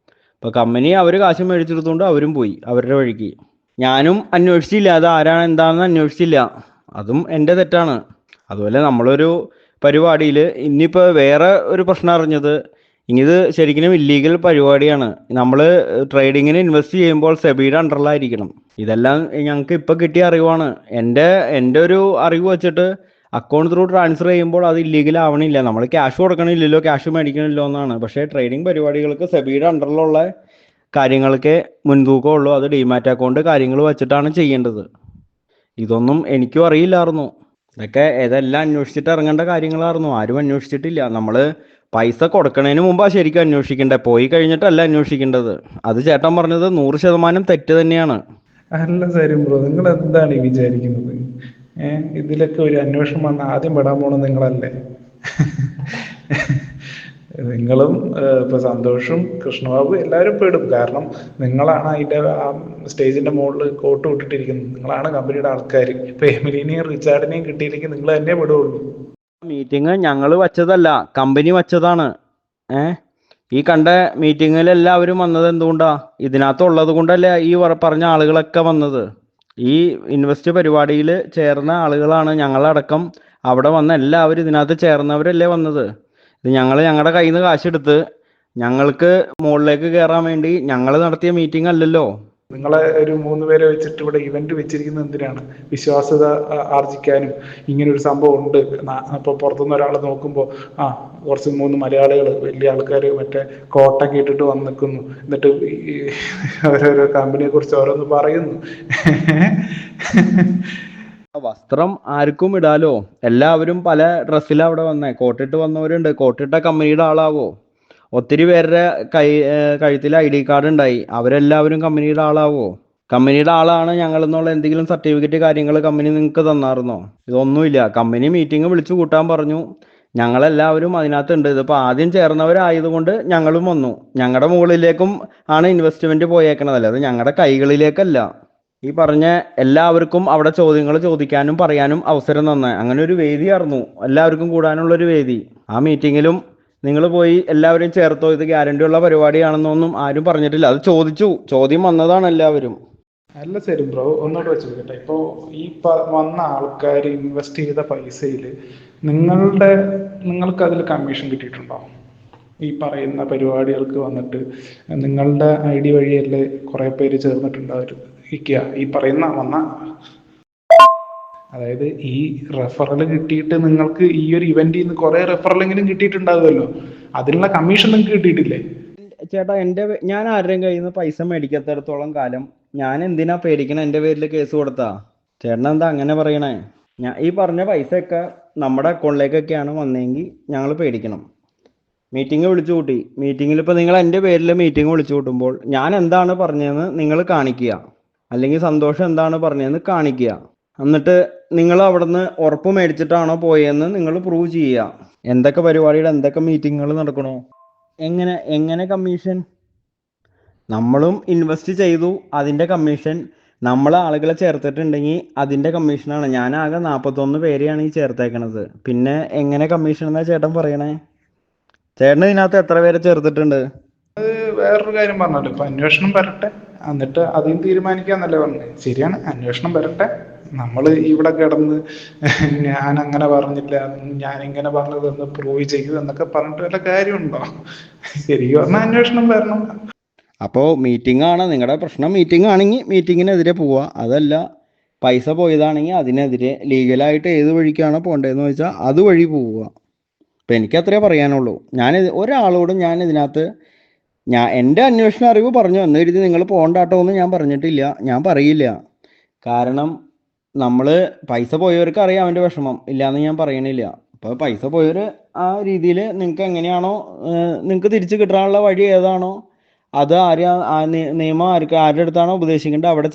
ഇപ്പോൾ കമ്പനി അവർ കാശ് മേടിച്ചെടുത്തുകൊണ്ട് അവരും പോയി അവരുടെ വഴിക്ക്. ഞാനും അന്വേഷിച്ചില്ല, അത് ആരാണ് എന്താണെന്ന് അന്വേഷിച്ചില്ല, അതും എൻ്റെ തെറ്റാണ്. അതുപോലെ നമ്മളൊരു പരിപാടിയിൽ ഇനിയിപ്പോൾ വേറെ ഒരു പ്രശ്നം അറിഞ്ഞത്, ഇത് ശരിക്കും ഇല്ലീഗൽ പരിപാടിയാണ്. നമ്മൾ ട്രേഡിങ്ങിന് ഇൻവെസ്റ്റ് ചെയ്യുമ്പോൾ സെബിയുടെ അണ്ടറിലായിരിക്കണം. ഇതെല്ലാം ഞങ്ങൾക്ക് ഇപ്പോൾ കിട്ടിയ അറിവാണ്. എൻ്റെ ഒരു അറിവ് വെച്ചിട്ട് അക്കൗണ്ട് ത്രൂ ട്രാൻസ്ഫർ ചെയ്യുമ്പോൾ അത് ഇല്ലീഗൽ ആവണില്ല. നമ്മൾ ക്യാഷ് കൊടുക്കണില്ലല്ലോ, ക്യാഷ് മേടിക്കണില്ലോ എന്നാണ്. പക്ഷേ ട്രേഡിംഗ് പരിപാടികൾക്ക് സെബിയുടെ അണ്ടറിലുള്ള കാര്യങ്ങൾക്ക് മുൻതൂക്കമുള്ളൂ. അത് ഡിമാറ്റ് അക്കൗണ്ട് കാര്യങ്ങൾ വെച്ചിട്ടാണ് ചെയ്യേണ്ടത്. ഇതൊന്നും എനിക്കും അറിയില്ലായിരുന്നു. ഇതൊക്കെ ഏതെല്ലാം അന്വേഷിച്ചിട്ട് ഇറങ്ങേണ്ട കാര്യങ്ങളായിരുന്നു. ആരും അന്വേഷിച്ചിട്ടില്ല. നമ്മൾ പൈസ കൊടുക്കണതിന് മുമ്പാണ് ശരിക്കും അന്വേഷിക്കേണ്ടത്, പോയി കഴിഞ്ഞിട്ടല്ല അന്വേഷിക്കേണ്ടത്. അത് ചേട്ടൻ പറഞ്ഞത് 100% തെറ്റ് തന്നെയാണ്. അല്ല സരി ബ്രോ, നിങ്ങൾ എന്താണ് ഈ വിചാരിക്കുന്നത്? ഇതിലൊക്കെ ഒരു അന്വേഷണം വന്നാൽ ആദ്യം പെടാൻ പോണത് നിങ്ങളല്ലേ? നിങ്ങളും ഇപ്പൊ സന്തോഷും കൃഷ്ണബാബു എല്ലാവരും പെടും. കാരണം നിങ്ങളാണ് അതിന്റെ ആ സ്റ്റേജിന്റെ മുകളിൽ കോട്ട് വിട്ടിട്ടിരിക്കുന്നത്. നിങ്ങളാണ് കമ്പനിയുടെ ആൾക്കാർ. ഇപ്പൊ എമിലിനെയും റിച്ചാർഡിനെയും കിട്ടിയില്ലെങ്കിൽ നിങ്ങൾ തന്നെ പെടുള്ളൂ. മീറ്റിംഗ് ഞങ്ങൾ വച്ചതല്ല, കമ്പനി വച്ചതാണ്. ഈ കണ്ട മീറ്റിങ്ങിൽ എല്ലാവരും വന്നത് എന്തുകൊണ്ടാ? ഇതിനകത്തുള്ളത് കൊണ്ടല്ലേ ഈ പറഞ്ഞ ആളുകളൊക്കെ വന്നത്. ഈ ഇൻവെസ്റ്റ് പരിപാടിയിൽ ചേർന്ന ആളുകളാണ് ഞങ്ങളടക്കം. അവിടെ വന്ന എല്ലാവരും ഇതിനകത്ത് ചേർന്നവരല്ലേ വന്നത്. ഇത് ഞങ്ങളുടെ കയ്യിൽ നിന്ന് കാശെടുത്ത് ഞങ്ങൾക്ക് മുകളിലേക്ക് കയറാൻ വേണ്ടി ഞങ്ങൾ നടത്തിയ മീറ്റിംഗ് അല്ലല്ലോ. നിങ്ങളെ ഒരു 3 പേരെ വെച്ചിട്ട് ഇവിടെ ഇവന്റ് വെച്ചിരിക്കുന്നത് എന്തിനാണ്? വിശ്വാസ്യത ആർജിക്കാനും. ഇങ്ങനെ ഒരു സംഭവം ഉണ്ട്, അപ്പോൾ പുറത്തുനിന്ന് ഒരാൾ നോക്കുമ്പോൾ കുറച്ച് 3 മലയാളികൾ വലിയ ആൾക്കാർ മറ്റേ കോട്ടൊക്കെ ഇട്ടിട്ട് വന്ന് നിൽക്കുന്നു, എന്നിട്ട് ഓരോരോ കമ്പനിയെ കുറിച്ച് ഓരോന്ന് പറയുന്നു. വസ്ത്രം ആർക്കും ഇടാലോ, എല്ലാവരും പല ഡ്രസ്സിലാണ് അവിടെ വന്നേ. കോട്ടിട്ട് വന്നവരുണ്ട്, കോട്ടിട്ട കമ്പനിയുടെ ആളാവോ? ഒത്തിരി പേരുടെ കഴുത്തിൽ ID കാർഡ് ഉണ്ടായി, അവരെല്ലാവരും കമ്പനിയുടെ ആളാവോ? കമ്പനിയുടെ ആളാണ് ഞങ്ങളെന്നുള്ള എന്തെങ്കിലും സർട്ടിഫിക്കറ്റ് കാര്യങ്ങൾ കമ്പനി നിങ്ങൾക്ക് തന്നായിരുന്നോ? ഇതൊന്നുമില്ല. കമ്പനി മീറ്റിംഗ് വിളിച്ചു കൂട്ടാൻ പറഞ്ഞു, ഞങ്ങളെല്ലാവരും അതിനകത്തുണ്ട്. ഇതിപ്പോൾ ആദ്യം ചേർന്നവരായതുകൊണ്ട് ഞങ്ങളും വന്നു. ഞങ്ങളുടെ മുകളിലേക്കും ആണ് ഇൻവെസ്റ്റ്മെന്റ് പോയേക്കണതല്ല, അത് ഞങ്ങളുടെ കൈകളിലേക്കല്ല. ഈ പറഞ്ഞ എല്ലാവർക്കും അവിടെ ചോദ്യങ്ങൾ ചോദിക്കാനും പറയാനും അവസരം തന്ന അങ്ങനെ ഒരു വേദിയായിരുന്നു, എല്ലാവർക്കും കൂടാനുള്ളൊരു വേദി. ആ മീറ്റിങ്ങിലും നിങ്ങൾ പോയി എല്ലാവരും ചേർത്തോ, ഇത് ഗ്യാരണ്ടി ഉള്ള പരിപാടിയാണെന്നൊന്നും ആരും പറഞ്ഞിട്ടില്ല. അത് ചോദിച്ചു, ചോദ്യം വന്നതാണ് എല്ലാവരും. അല്ല ശരി ബ്രോ, ഒന്നുകൂടെ വെച്ച് നോക്കട്ടെ. ഇപ്പോൾ ഈ വന്ന ആൾക്കാർ ഇൻവെസ്റ്റ് ചെയ്ത പൈസയിൽ നിങ്ങൾക്ക് അതിൽ കമ്മീഷൻ കിട്ടിയിട്ടുണ്ടോ? ഈ പറയുന്ന പരിപാടികൾക്ക് വന്നിട്ട് നിങ്ങളുടെ ID വഴിയല്ലേ കുറേ പേര് ചേർന്നിട്ടുണ്ടാവും. ഈ പറയുന്ന വന്ന, അതായത് ഈ റെഫറൽ കിട്ടിയിട്ട് നിങ്ങൾക്ക് ഈ ഒരു ഇവന്റിൽ നിന്ന് കുറേ റെഫറലെങ്കിലും കിട്ടിയിട്ടുണ്ടാവുമല്ലോ, അതിനുള്ള കമ്മീഷൻ നിങ്ങൾക്ക് കിട്ടിയിട്ടില്ലേ? ചേട്ടാ, ഞാൻ ആരുടെയും കയ്യിൽ നിന്ന് പൈസ മേടിക്കാത്തടത്തോളം കാലം ഞാൻ എന്തിനാ പേടിക്കണം? എൻ്റെ പേരിൽ കേസ് കൊടുത്താ? ചേട്ടൻ എന്താ അങ്ങനെ പറയണേ? ഈ പറഞ്ഞ പൈസയൊക്കെ നമ്മുടെ അക്കൗണ്ടിലേക്കൊക്കെയാണ് വന്നതെങ്കിൽ ഞങ്ങൾ പേടിക്കണം. മീറ്റിംഗ് വിളിച്ചു കൂട്ടി, മീറ്റിങ്ങിൽ ഇപ്പോൾ നിങ്ങൾ എൻ്റെ പേരിൽ മീറ്റിംഗ് വിളിച്ചു കൂട്ടുമ്പോൾ ഞാൻ എന്താണ് പറഞ്ഞതെന്ന് നിങ്ങൾ കാണിക്കുക, അല്ലെങ്കിൽ സന്തോഷം എന്താണ് പറഞ്ഞതെന്ന് കാണിക്കുക. എന്നിട്ട് നിങ്ങൾ അവിടുന്ന് ഉറപ്പ് മേടിച്ചിട്ടാണോ പോയതെന്ന് നിങ്ങൾ പ്രൂവ് ചെയ്യുക. എന്തൊക്കെ പരിപാടിയുടെ എന്തൊക്കെ മീറ്റിങ്ങുകൾ നടക്കണോ? എങ്ങനെ കമ്മീഷൻ? നമ്മളും ഇൻവെസ്റ്റ് ചെയ്തു, അതിൻ്റെ കമ്മീഷൻ. നമ്മൾ ആളുകളെ ചേർത്തിട്ടുണ്ടെങ്കിൽ അതിൻ്റെ കമ്മീഷനാണ്. ഞാനാകെ 41 പേരെയാണ് ഈ ചേർത്തേക്കണത്. പിന്നെ എങ്ങനെ കമ്മീഷൻ എന്നാ ചേട്ടൻ പറയണേ? ചേട്ടൻ ഇതിനകത്ത് എത്ര പേരെ ചേർത്തിട്ടുണ്ട്? അത് വേറൊരു കാര്യം പറഞ്ഞല്ലോ, ഇപ്പൊ അന്വേഷണം വരട്ടെ, എന്നിട്ട് അതിന് തീരുമാനിക്കാന്നല്ലേ പറഞ്ഞത്. ശരിയാണ്, അന്വേഷണം വരട്ടെ. നമ്മൾ ഇവിടെ കിടന്ന് ഞാൻ അങ്ങനെ പറഞ്ഞില്ല, ഞാൻ ഇങ്ങനെ പറഞ്ഞതെന്ന് പ്രൂവ് ചെയ്യൂ എന്നൊക്കെ പറഞ്ഞിട്ട് വല്ല കാര്യമുണ്ടോ? ശരിക്കും പറഞ്ഞാൽ അന്വേഷണം വരണം. അപ്പോൾ മീറ്റിംഗ് ആണ് നിങ്ങളുടെ പ്രശ്നം. മീറ്റിംഗ് ആണെങ്കിൽ മീറ്റിങ്ങിനെതിരെ പോവുക, അതല്ല പൈസ പോയതാണെങ്കിൽ അതിനെതിരെ ലീഗലായിട്ട് ഏത് വഴിക്കാണോ പോകേണ്ടതെന്ന് വെച്ചാൽ അതുവഴി പോവുക. അപ്പം എനിക്കത്രേ പറയാനുള്ളൂ. ഒരാളോടും ഞാൻ ഇതിനകത്ത് എൻ്റെ അന്വേഷണ അറിവ് പറഞ്ഞു എന്ന് കരുതി നിങ്ങൾ പോകണ്ടാട്ടോ എന്ന് ഞാൻ പറഞ്ഞിട്ടില്ല, ഞാൻ പറയില്ല. കാരണം നമ്മൾ പൈസ പോയവർക്ക് അറിയാം അവൻ്റെ വിഷമം, ഇല്ലയെന്ന് ഞാൻ പറയണില്ല. അപ്പോൾ പൈസ പോയവർ ആ രീതിയിൽ നിങ്ങൾക്ക് എങ്ങനെയാണോ നിങ്ങൾക്ക് തിരിച്ച് കിട്ടാനുള്ള വഴി ഏതാണോ അത് നിയമം ആരുടെ അടുത്താണോ ഉപദേശിക്കേണ്ടത് അവിടെ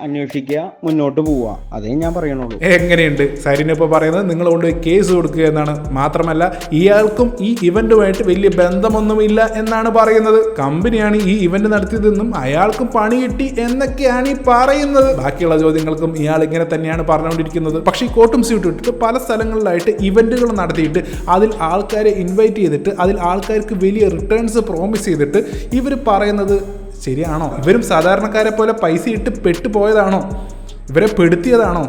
അന്വേഷിക്കുക, മുന്നോട്ട് പോവുക. അതേ ഞാൻ പറയണുള്ളൂ. എങ്ങനെയുണ്ട് സരിൻ ഇപ്പോൾ പറയുന്നത്? നിങ്ങൾ കൊണ്ടുപോയി കേസ് കൊടുക്കുക എന്നാണ്. മാത്രമല്ല ഇയാൾക്കും ഈ ഇവന്റുമായിട്ട് വലിയ ബന്ധമൊന്നുമില്ല എന്നാണ് പറയുന്നത്. കമ്പനിയാണ് ഈ ഇവന്റ് നടത്തിയതെന്നും അയാൾക്കും പണി കിട്ടി എന്നൊക്കെയാണ് ഈ പറയുന്നത്. ബാക്കിയുള്ള ചോദ്യങ്ങൾക്കും ഇയാൾ ഇങ്ങനെ തന്നെയാണ് പറഞ്ഞുകൊണ്ടിരിക്കുന്നത്. പക്ഷേ ഈ കോട്ടും സ്യൂട്ടും ഇട്ടിട്ട് പല സ്ഥലങ്ങളിലായിട്ട് ഇവന്റുകൾ നടത്തിയിട്ട് അതിൽ ആൾക്കാരെ ഇൻവൈറ്റ് ചെയ്തിട്ട് അതിൽ ആൾക്കാർക്ക് വലിയ റിട്ടേൺസ് പ്രോമിസ് ചെയ്തിട്ട് ഇവർ പറയുന്നത് ശരിയാണോ? ഇവരും സാധാരണക്കാരെ പോലെ പൈസ ഇട്ട് പെട്ടുപോയതാണോ? ഇവരെ പെടുത്തിയതാണോ?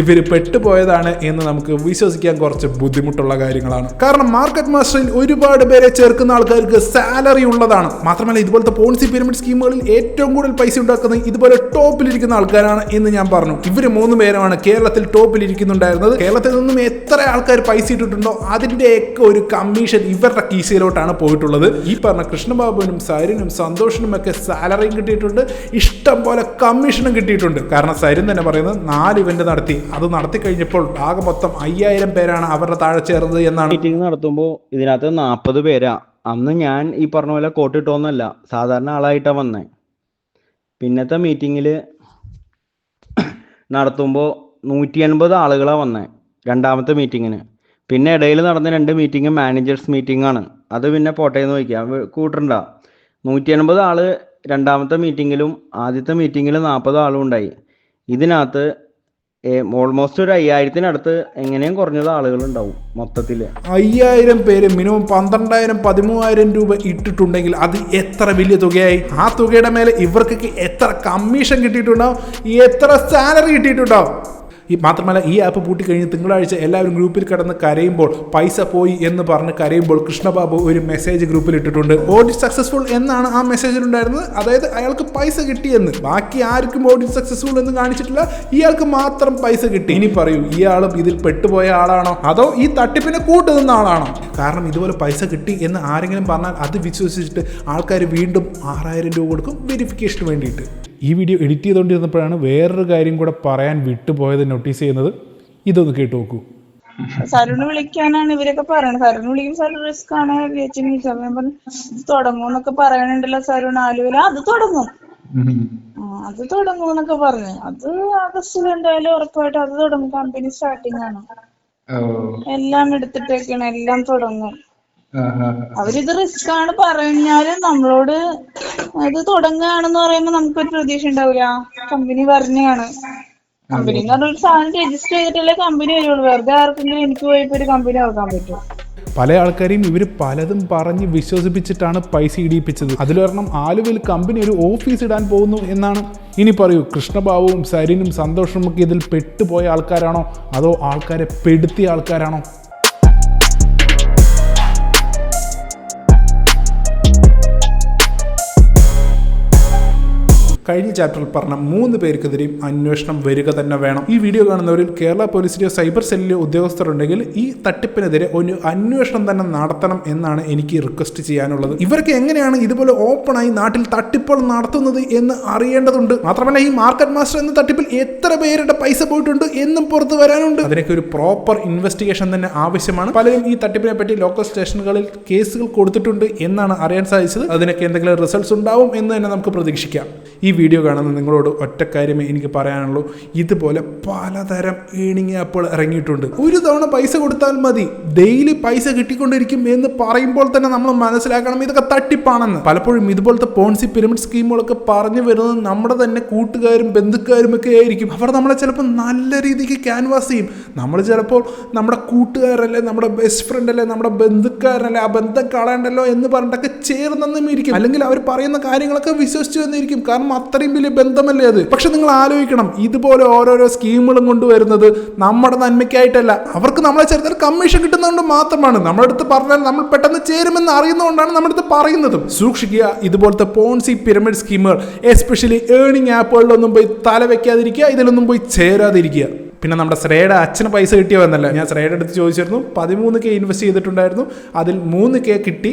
ഇവർ പെട്ടുപോയതാണ് എന്ന് നമുക്ക് വിശ്വസിക്കാൻ കുറച്ച് ബുദ്ധിമുട്ടുള്ള കാര്യങ്ങളാണ്. കാരണം മാർക്കറ്റ് മാസ്റ്ററിൽ ഒരുപാട് പേരെ ചേർക്കുന്ന ആൾക്കാർക്ക് സാലറി ഉള്ളതാണ്. മാത്രമല്ല ഇതുപോലത്തെ പോളിസി പിരമിഡ് സ്കീമുകളിൽ ഏറ്റവും കൂടുതൽ പൈസ ഉണ്ടാക്കുന്നത് ഇതുപോലെ ടോപ്പിലിരിക്കുന്ന ആൾക്കാരാണ് എന്ന് ഞാൻ പറഞ്ഞു. ഇവർ 3 പേരുമാണ് കേരളത്തിൽ ടോപ്പിലിരിക്കുന്നുണ്ടായിരുന്നത്. കേരളത്തിൽ നിന്നും എത്ര ആൾക്കാർ പൈസ ഇട്ടിട്ടുണ്ടോ അതിൻ്റെയൊക്കെ ഒരു കമ്മീഷൻ ഇവരുടെ കീശയിലോട്ടാണ് പോയിട്ടുള്ളത്. ഈ പറഞ്ഞ കൃഷ്ണബാബുവിനും സരിനും സന്തോഷിനും ഒക്കെ സാലറിയും കിട്ടിയിട്ടുണ്ട്, ഇഷ്ടം പോലെ കമ്മീഷനും കിട്ടിയിട്ടുണ്ട്. കാരണം സരിൻ തന്നെ പറയുന്നത് 4 ഇവന്റ് നടത്തി, അത് നടത്തി കഴിഞ്ഞപ്പോൾ ആകെ മൊത്തം 5000 പേരാണ് അവരുടെ താഴെ ചേർന്നത് എന്നാണ്. മീറ്റിംഗ് നടത്തുമ്പോൾ ഇതിനകത്ത് 40 പേരാ. അന്ന് ഞാൻ ഈ പറഞ്ഞ പോലെ കോട്ടിട്ടോന്നല്ല, സാധാരണ ആളായിട്ടാണ് വന്നേ. പിന്നത്തെ മീറ്റിങ്ങിൽ നടത്തുമ്പോൾ 180 ആളുകളാണ് വന്നേ രണ്ടാമത്തെ മീറ്റിങ്ങിന്. പിന്നെ ഇടയിൽ നടന്ന 2 മീറ്റിംഗ് മാനേജേഴ്സ് മീറ്റിംഗ് ആണ്. അത് പിന്നെ പോട്ടേന്ന് വയ്ക്കാം, കൂട്ടണ്ട. 180 ആള് രണ്ടാമത്തെ മീറ്റിങ്ങിലും ആദ്യത്തെ മീറ്റിങ്ങിലും 40 ആളും ഉണ്ടായി. ഇതിനകത്ത് ഓൾമോസ്റ്റ് ഒരു 5000-നടുത്ത് എങ്ങനെയും കുറഞ്ഞത് ആളുകളുണ്ടാവും മൊത്തത്തിൽ. 5000 പേര് മിനിമം 12,000-13,000 രൂപ ഇട്ടിട്ടുണ്ടെങ്കിൽ അത് എത്ര വലിയ തുകയായി? ആ തുകയുടെ മേലെ ഇവർക്കൊക്കെ എത്ര കമ്മീഷൻ കിട്ടിയിട്ടുണ്ടാവും, എത്ര സാലറി കിട്ടിയിട്ടുണ്ടാവും? മാത്രമല്ല ഈ ആപ്പ് പൂട്ടിക്കഴിഞ്ഞ് തിങ്കളാഴ്ച എല്ലാവരും ഗ്രൂപ്പിൽ കിടന്ന് കരയുമ്പോൾ, പൈസ പോയി എന്ന് പറഞ്ഞ് കരയുമ്പോൾ കൃഷ്ണബാബു ഒരു മെസ്സേജ് ഗ്രൂപ്പിൽ ഇട്ടിട്ടുണ്ട്. ഓഡിറ്റ് സക്സസ്ഫുൾ എന്നാണ് ആ മെസ്സേജിൽ ഉണ്ടായിരുന്നത്. അതായത് അയാൾക്ക് പൈസ കിട്ടിയെന്ന്. ബാക്കി ആർക്കും ഓഡിറ്റ് സക്സസ്ഫുൾ എന്ന് കാണിച്ചിട്ടില്ല, ഇയാൾക്ക് മാത്രം പൈസ കിട്ടി. ഇനി പറയൂ, ഇയാളും ഇതിൽ പെട്ടുപോയ ആളാണോ അതോ ഈ തട്ടിപ്പിനെ കൂട്ടുനിന്ന ആളാണോ? കാരണം ഇതുപോലെ പൈസ കിട്ടി എന്ന് ആരെങ്കിലും പറഞ്ഞാൽ അത് വിശ്വസിച്ചിട്ട് ആൾക്കാർ വീണ്ടും 6000 രൂപ കൊടുക്കും വെരിഫിക്കേഷന് വേണ്ടിയിട്ട്. ഈ വീഡിയോ എഡിറ്റ് ചെയ്തുകൊണ്ടിരുന്നപ്പോഴാണ് വേറൊരു കാര്യം കൂടെ പറയാൻ വിട്ടുപോയത് നോട്ടീസ് ചെയ്യുന്നത്. ഇതൊന്ന് കേട്ട് നോക്കൂ. സരുണ് വിളിക്കാനാണ് ഇവരൊക്കെ പറയണത്. സരുണ് വിളിക്കും, സരുൺ റിസ്ക് ആണ് തുടങ്ങും പറയണുണ്ടല്ലോ സരുൺ ആലുവല. അത് തുടങ്ങും എന്നൊക്കെ പറഞ്ഞു. അത് ആഗസ്റ്റിൽ എന്തായാലും ഉറപ്പായിട്ട് അത് തുടങ്ങും. കമ്പനി സ്റ്റാർട്ടിങ് ആണ്. ഓ എല്ലാം എടുത്തിട്ടേക്കാണ്, എല്ലാം തുടങ്ങും. ആ ആ അവരിത് റിസ്ക് ആണ് പറഞ്ഞാലും നമ്മളോട് അത് തുടങ്ങുകയാണെന്ന് പറയുമ്പോ നമുക്കൊരു പ്രതീക്ഷ ഉണ്ടാവില്ല. കമ്പനി പറഞ്ഞാണ്, കമ്പനി എന്ന് പറഞ്ഞ ഒരു സാധനം രജിസ്റ്റർ ചെയ്തിട്ടല്ലേ കമ്പനി വരുള്ളൂ. വെറുതെ ആർക്കെങ്കിലും എനിക്ക് പോയപ്പോ ഒരു കമ്പനി ആക്കാൻ പറ്റും? പല ആൾക്കാരെയും ഇവർ പലതും പറഞ്ഞ് വിശ്വസിപ്പിച്ചിട്ടാണ് പൈസ ഇടിയിപ്പിച്ചത്. അതിൽ കാരണം ആലുവയിൽ കമ്പനി ഒരു ഓഫീസ് ഇടാൻ പോകുന്നു എന്നാണ്. ഇനി പറയൂ, കൃഷ്ണബാബുവും സരിനും സന്തോഷും ഒക്കെ ഇതിൽ പെട്ടുപോയ ആൾക്കാരാണോ അതോ ആൾക്കാരെ പെടുത്തിയ ആൾക്കാരാണോ? കഴിഞ്ഞ ചാപ്റ്ററിൽ പറഞ്ഞ 3 പേർക്കെതിരെയും അന്വേഷണം വരിക തന്നെ വേണം. ഈ വീഡിയോ കാണുന്നവരിൽ കേരള പോലീസിലെയോ സൈബർ സെല്ലിലെയോ ഉദ്യോഗസ്ഥരുണ്ടെങ്കിൽ ഈ തട്ടിപ്പിനെതിരെ ഒരു അന്വേഷണം തന്നെ നടത്തണം എന്നാണ് എനിക്ക് റിക്വസ്റ്റ് ചെയ്യാനുള്ളത്. ഇവർക്ക് എങ്ങനെയാണ് ഇതുപോലെ ഓപ്പണായി നാട്ടിൽ തട്ടിപ്പുകൾ നടത്തുന്നത് എന്ന് അറിയേണ്ടതുണ്ട്. മാത്രമല്ല ഈ മാർക്കറ്റ് മാസ്റ്റർ എന്ന തട്ടിപ്പിൽ എത്ര പേരുടെ പൈസ പോയിട്ടുണ്ട് എന്നും പുറത്തു വരാനുണ്ട്. അതിനൊക്കെ ഒരു പ്രോപ്പർ ഇൻവെസ്റ്റിഗേഷൻ തന്നെ ആവശ്യമാണ്. പലരും ഈ തട്ടിപ്പിനെ പറ്റി ലോക്കൽ സ്റ്റേഷനുകളിൽ കേസുകൾ കൊടുത്തിട്ടുണ്ട് എന്നാണ് അറിയാൻ സാധിച്ചത്. അതിനൊക്കെ എന്തെങ്കിലും റിസൾട്ട്സ് ഉണ്ടാവും എന്ന് തന്നെ നമുക്ക് പ്രതീക്ഷിക്കാം. ഈ വീഡിയോ കാണുന്ന നിങ്ങളോട് ഒറ്റ കാര്യമേ എനിക്ക് പറയാനുള്ളൂ, ഇതുപോലെ പലതരം ഏണിംഗ് ആപ്പുകൾ ഇറങ്ങിയിട്ടുണ്ട്. ഒരു തവണ പൈസ കൊടുത്താൽ മതി, ഡെയിലി പൈസ കിട്ടിക്കൊണ്ടിരിക്കും എന്ന് പറയുമ്പോൾ തന്നെ നമ്മൾ മനസ്സിലാക്കണം ഇതൊക്കെ തട്ടിപ്പാണെന്ന്. പലപ്പോഴും ഇതുപോലത്തെ പോൺസി പിരമിഡ് സ്കീമുകളൊക്കെ പറഞ്ഞു വരുന്നത് നമ്മുടെ തന്നെ കൂട്ടുകാരും ബന്ധുക്കാരും ഒക്കെ ആയിരിക്കും. അവർ നമ്മളെ ചിലപ്പോൾ നല്ല രീതിക്ക് ക്യാൻവാസ് ചെയ്യും. നമ്മൾ ചിലപ്പോൾ നമ്മുടെ കൂട്ടുകാരല്ലേ, നമ്മുടെ ബെസ്റ്റ് ഫ്രണ്ട് അല്ലേ, നമ്മുടെ ബന്ധുക്കാരനല്ലേ, ആ ബന്ധം കളയണ്ടല്ലോ എന്ന് പറഞ്ഞിട്ടൊക്കെ ചേർന്നെന്നും ഇരിക്കും. അല്ലെങ്കിൽ അവർ പറയുന്ന കാര്യങ്ങളൊക്കെ വിശ്വസിച്ചു എന്നിരിക്കും. കാരണം അത്രയും വലിയ ബന്ധമല്ലേ അത്. പക്ഷെ നിങ്ങൾ ആലോചിക്കണം, ഇതുപോലെ ഓരോരോ സ്കീമുകളും കൊണ്ടുവരുന്നത് നമ്മുടെ നന്മയ്ക്കായിട്ടല്ല, അവർക്ക് നമ്മളെ ചെറുതായി കമ്മീഷൻ കിട്ടുന്നതുകൊണ്ട് മാത്രമാണ്. നമ്മുടെ അടുത്ത് പറഞ്ഞാൽ നമ്മൾ പെട്ടെന്ന് ചേരുമെന്ന് അറിയുന്നതുകൊണ്ടാണ് നമ്മുടെ അടുത്ത് പറയുന്നതും. സൂക്ഷിക്കുക, ഇതുപോലത്തെ പോൺസി പിരമിഡ് സ്കീമുകൾ എസ്പെഷ്യലി ഏണിംഗ് ആപ്പുകളിലൊന്നും പോയി തല വെക്കാതിരിക്കുക, ഇതിലൊന്നും പോയി ചേരാതിരിക്കുക. പിന്നെ നമ്മുടെ ശ്രേയുടെ അച്ഛന് പൈസ കിട്ടിയോ എന്നല്ല, ഞാൻ ശ്രേയുടെ അടുത്ത് ചോദിച്ചിരുന്നു. 13K ഇൻവെസ്റ്റ് ചെയ്തിട്ടുണ്ടായിരുന്നു, അതിൽ 3K കിട്ടി.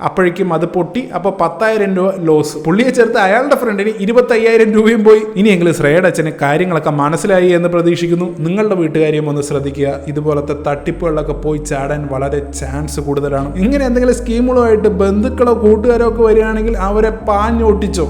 അപ്പോഴേക്കും അത് പൊട്ടി. അപ്പോൾ 10,000 രൂപ ലോസ്. പുള്ളിയെ ചേർത്ത് അയാളുടെ ഫ്രണ്ടിന് 25,000 രൂപയും പോയി. ഇനിയെങ്കിലും ശ്രേയുടെ അച്ഛന് കാര്യങ്ങളൊക്കെ മനസ്സിലായി എന്ന് പ്രതീക്ഷിക്കുന്നു. നിങ്ങളുടെ വീട്ടുകാരെയും ഒന്ന് ശ്രദ്ധിക്കുക, ഇതുപോലത്തെ തട്ടിപ്പുകളിലൊക്കെ പോയി ചാടാൻ വളരെ ചാൻസ് കൂടുതലാണ്. ഇങ്ങനെ എന്തെങ്കിലും സ്കീമുകളുമായിട്ട് ബന്ധുക്കളോ കൂട്ടുകാരോ ഒക്കെ വരികയാണെങ്കിൽ അവരെ പാഞ്ഞൊട്ടിച്ചോ.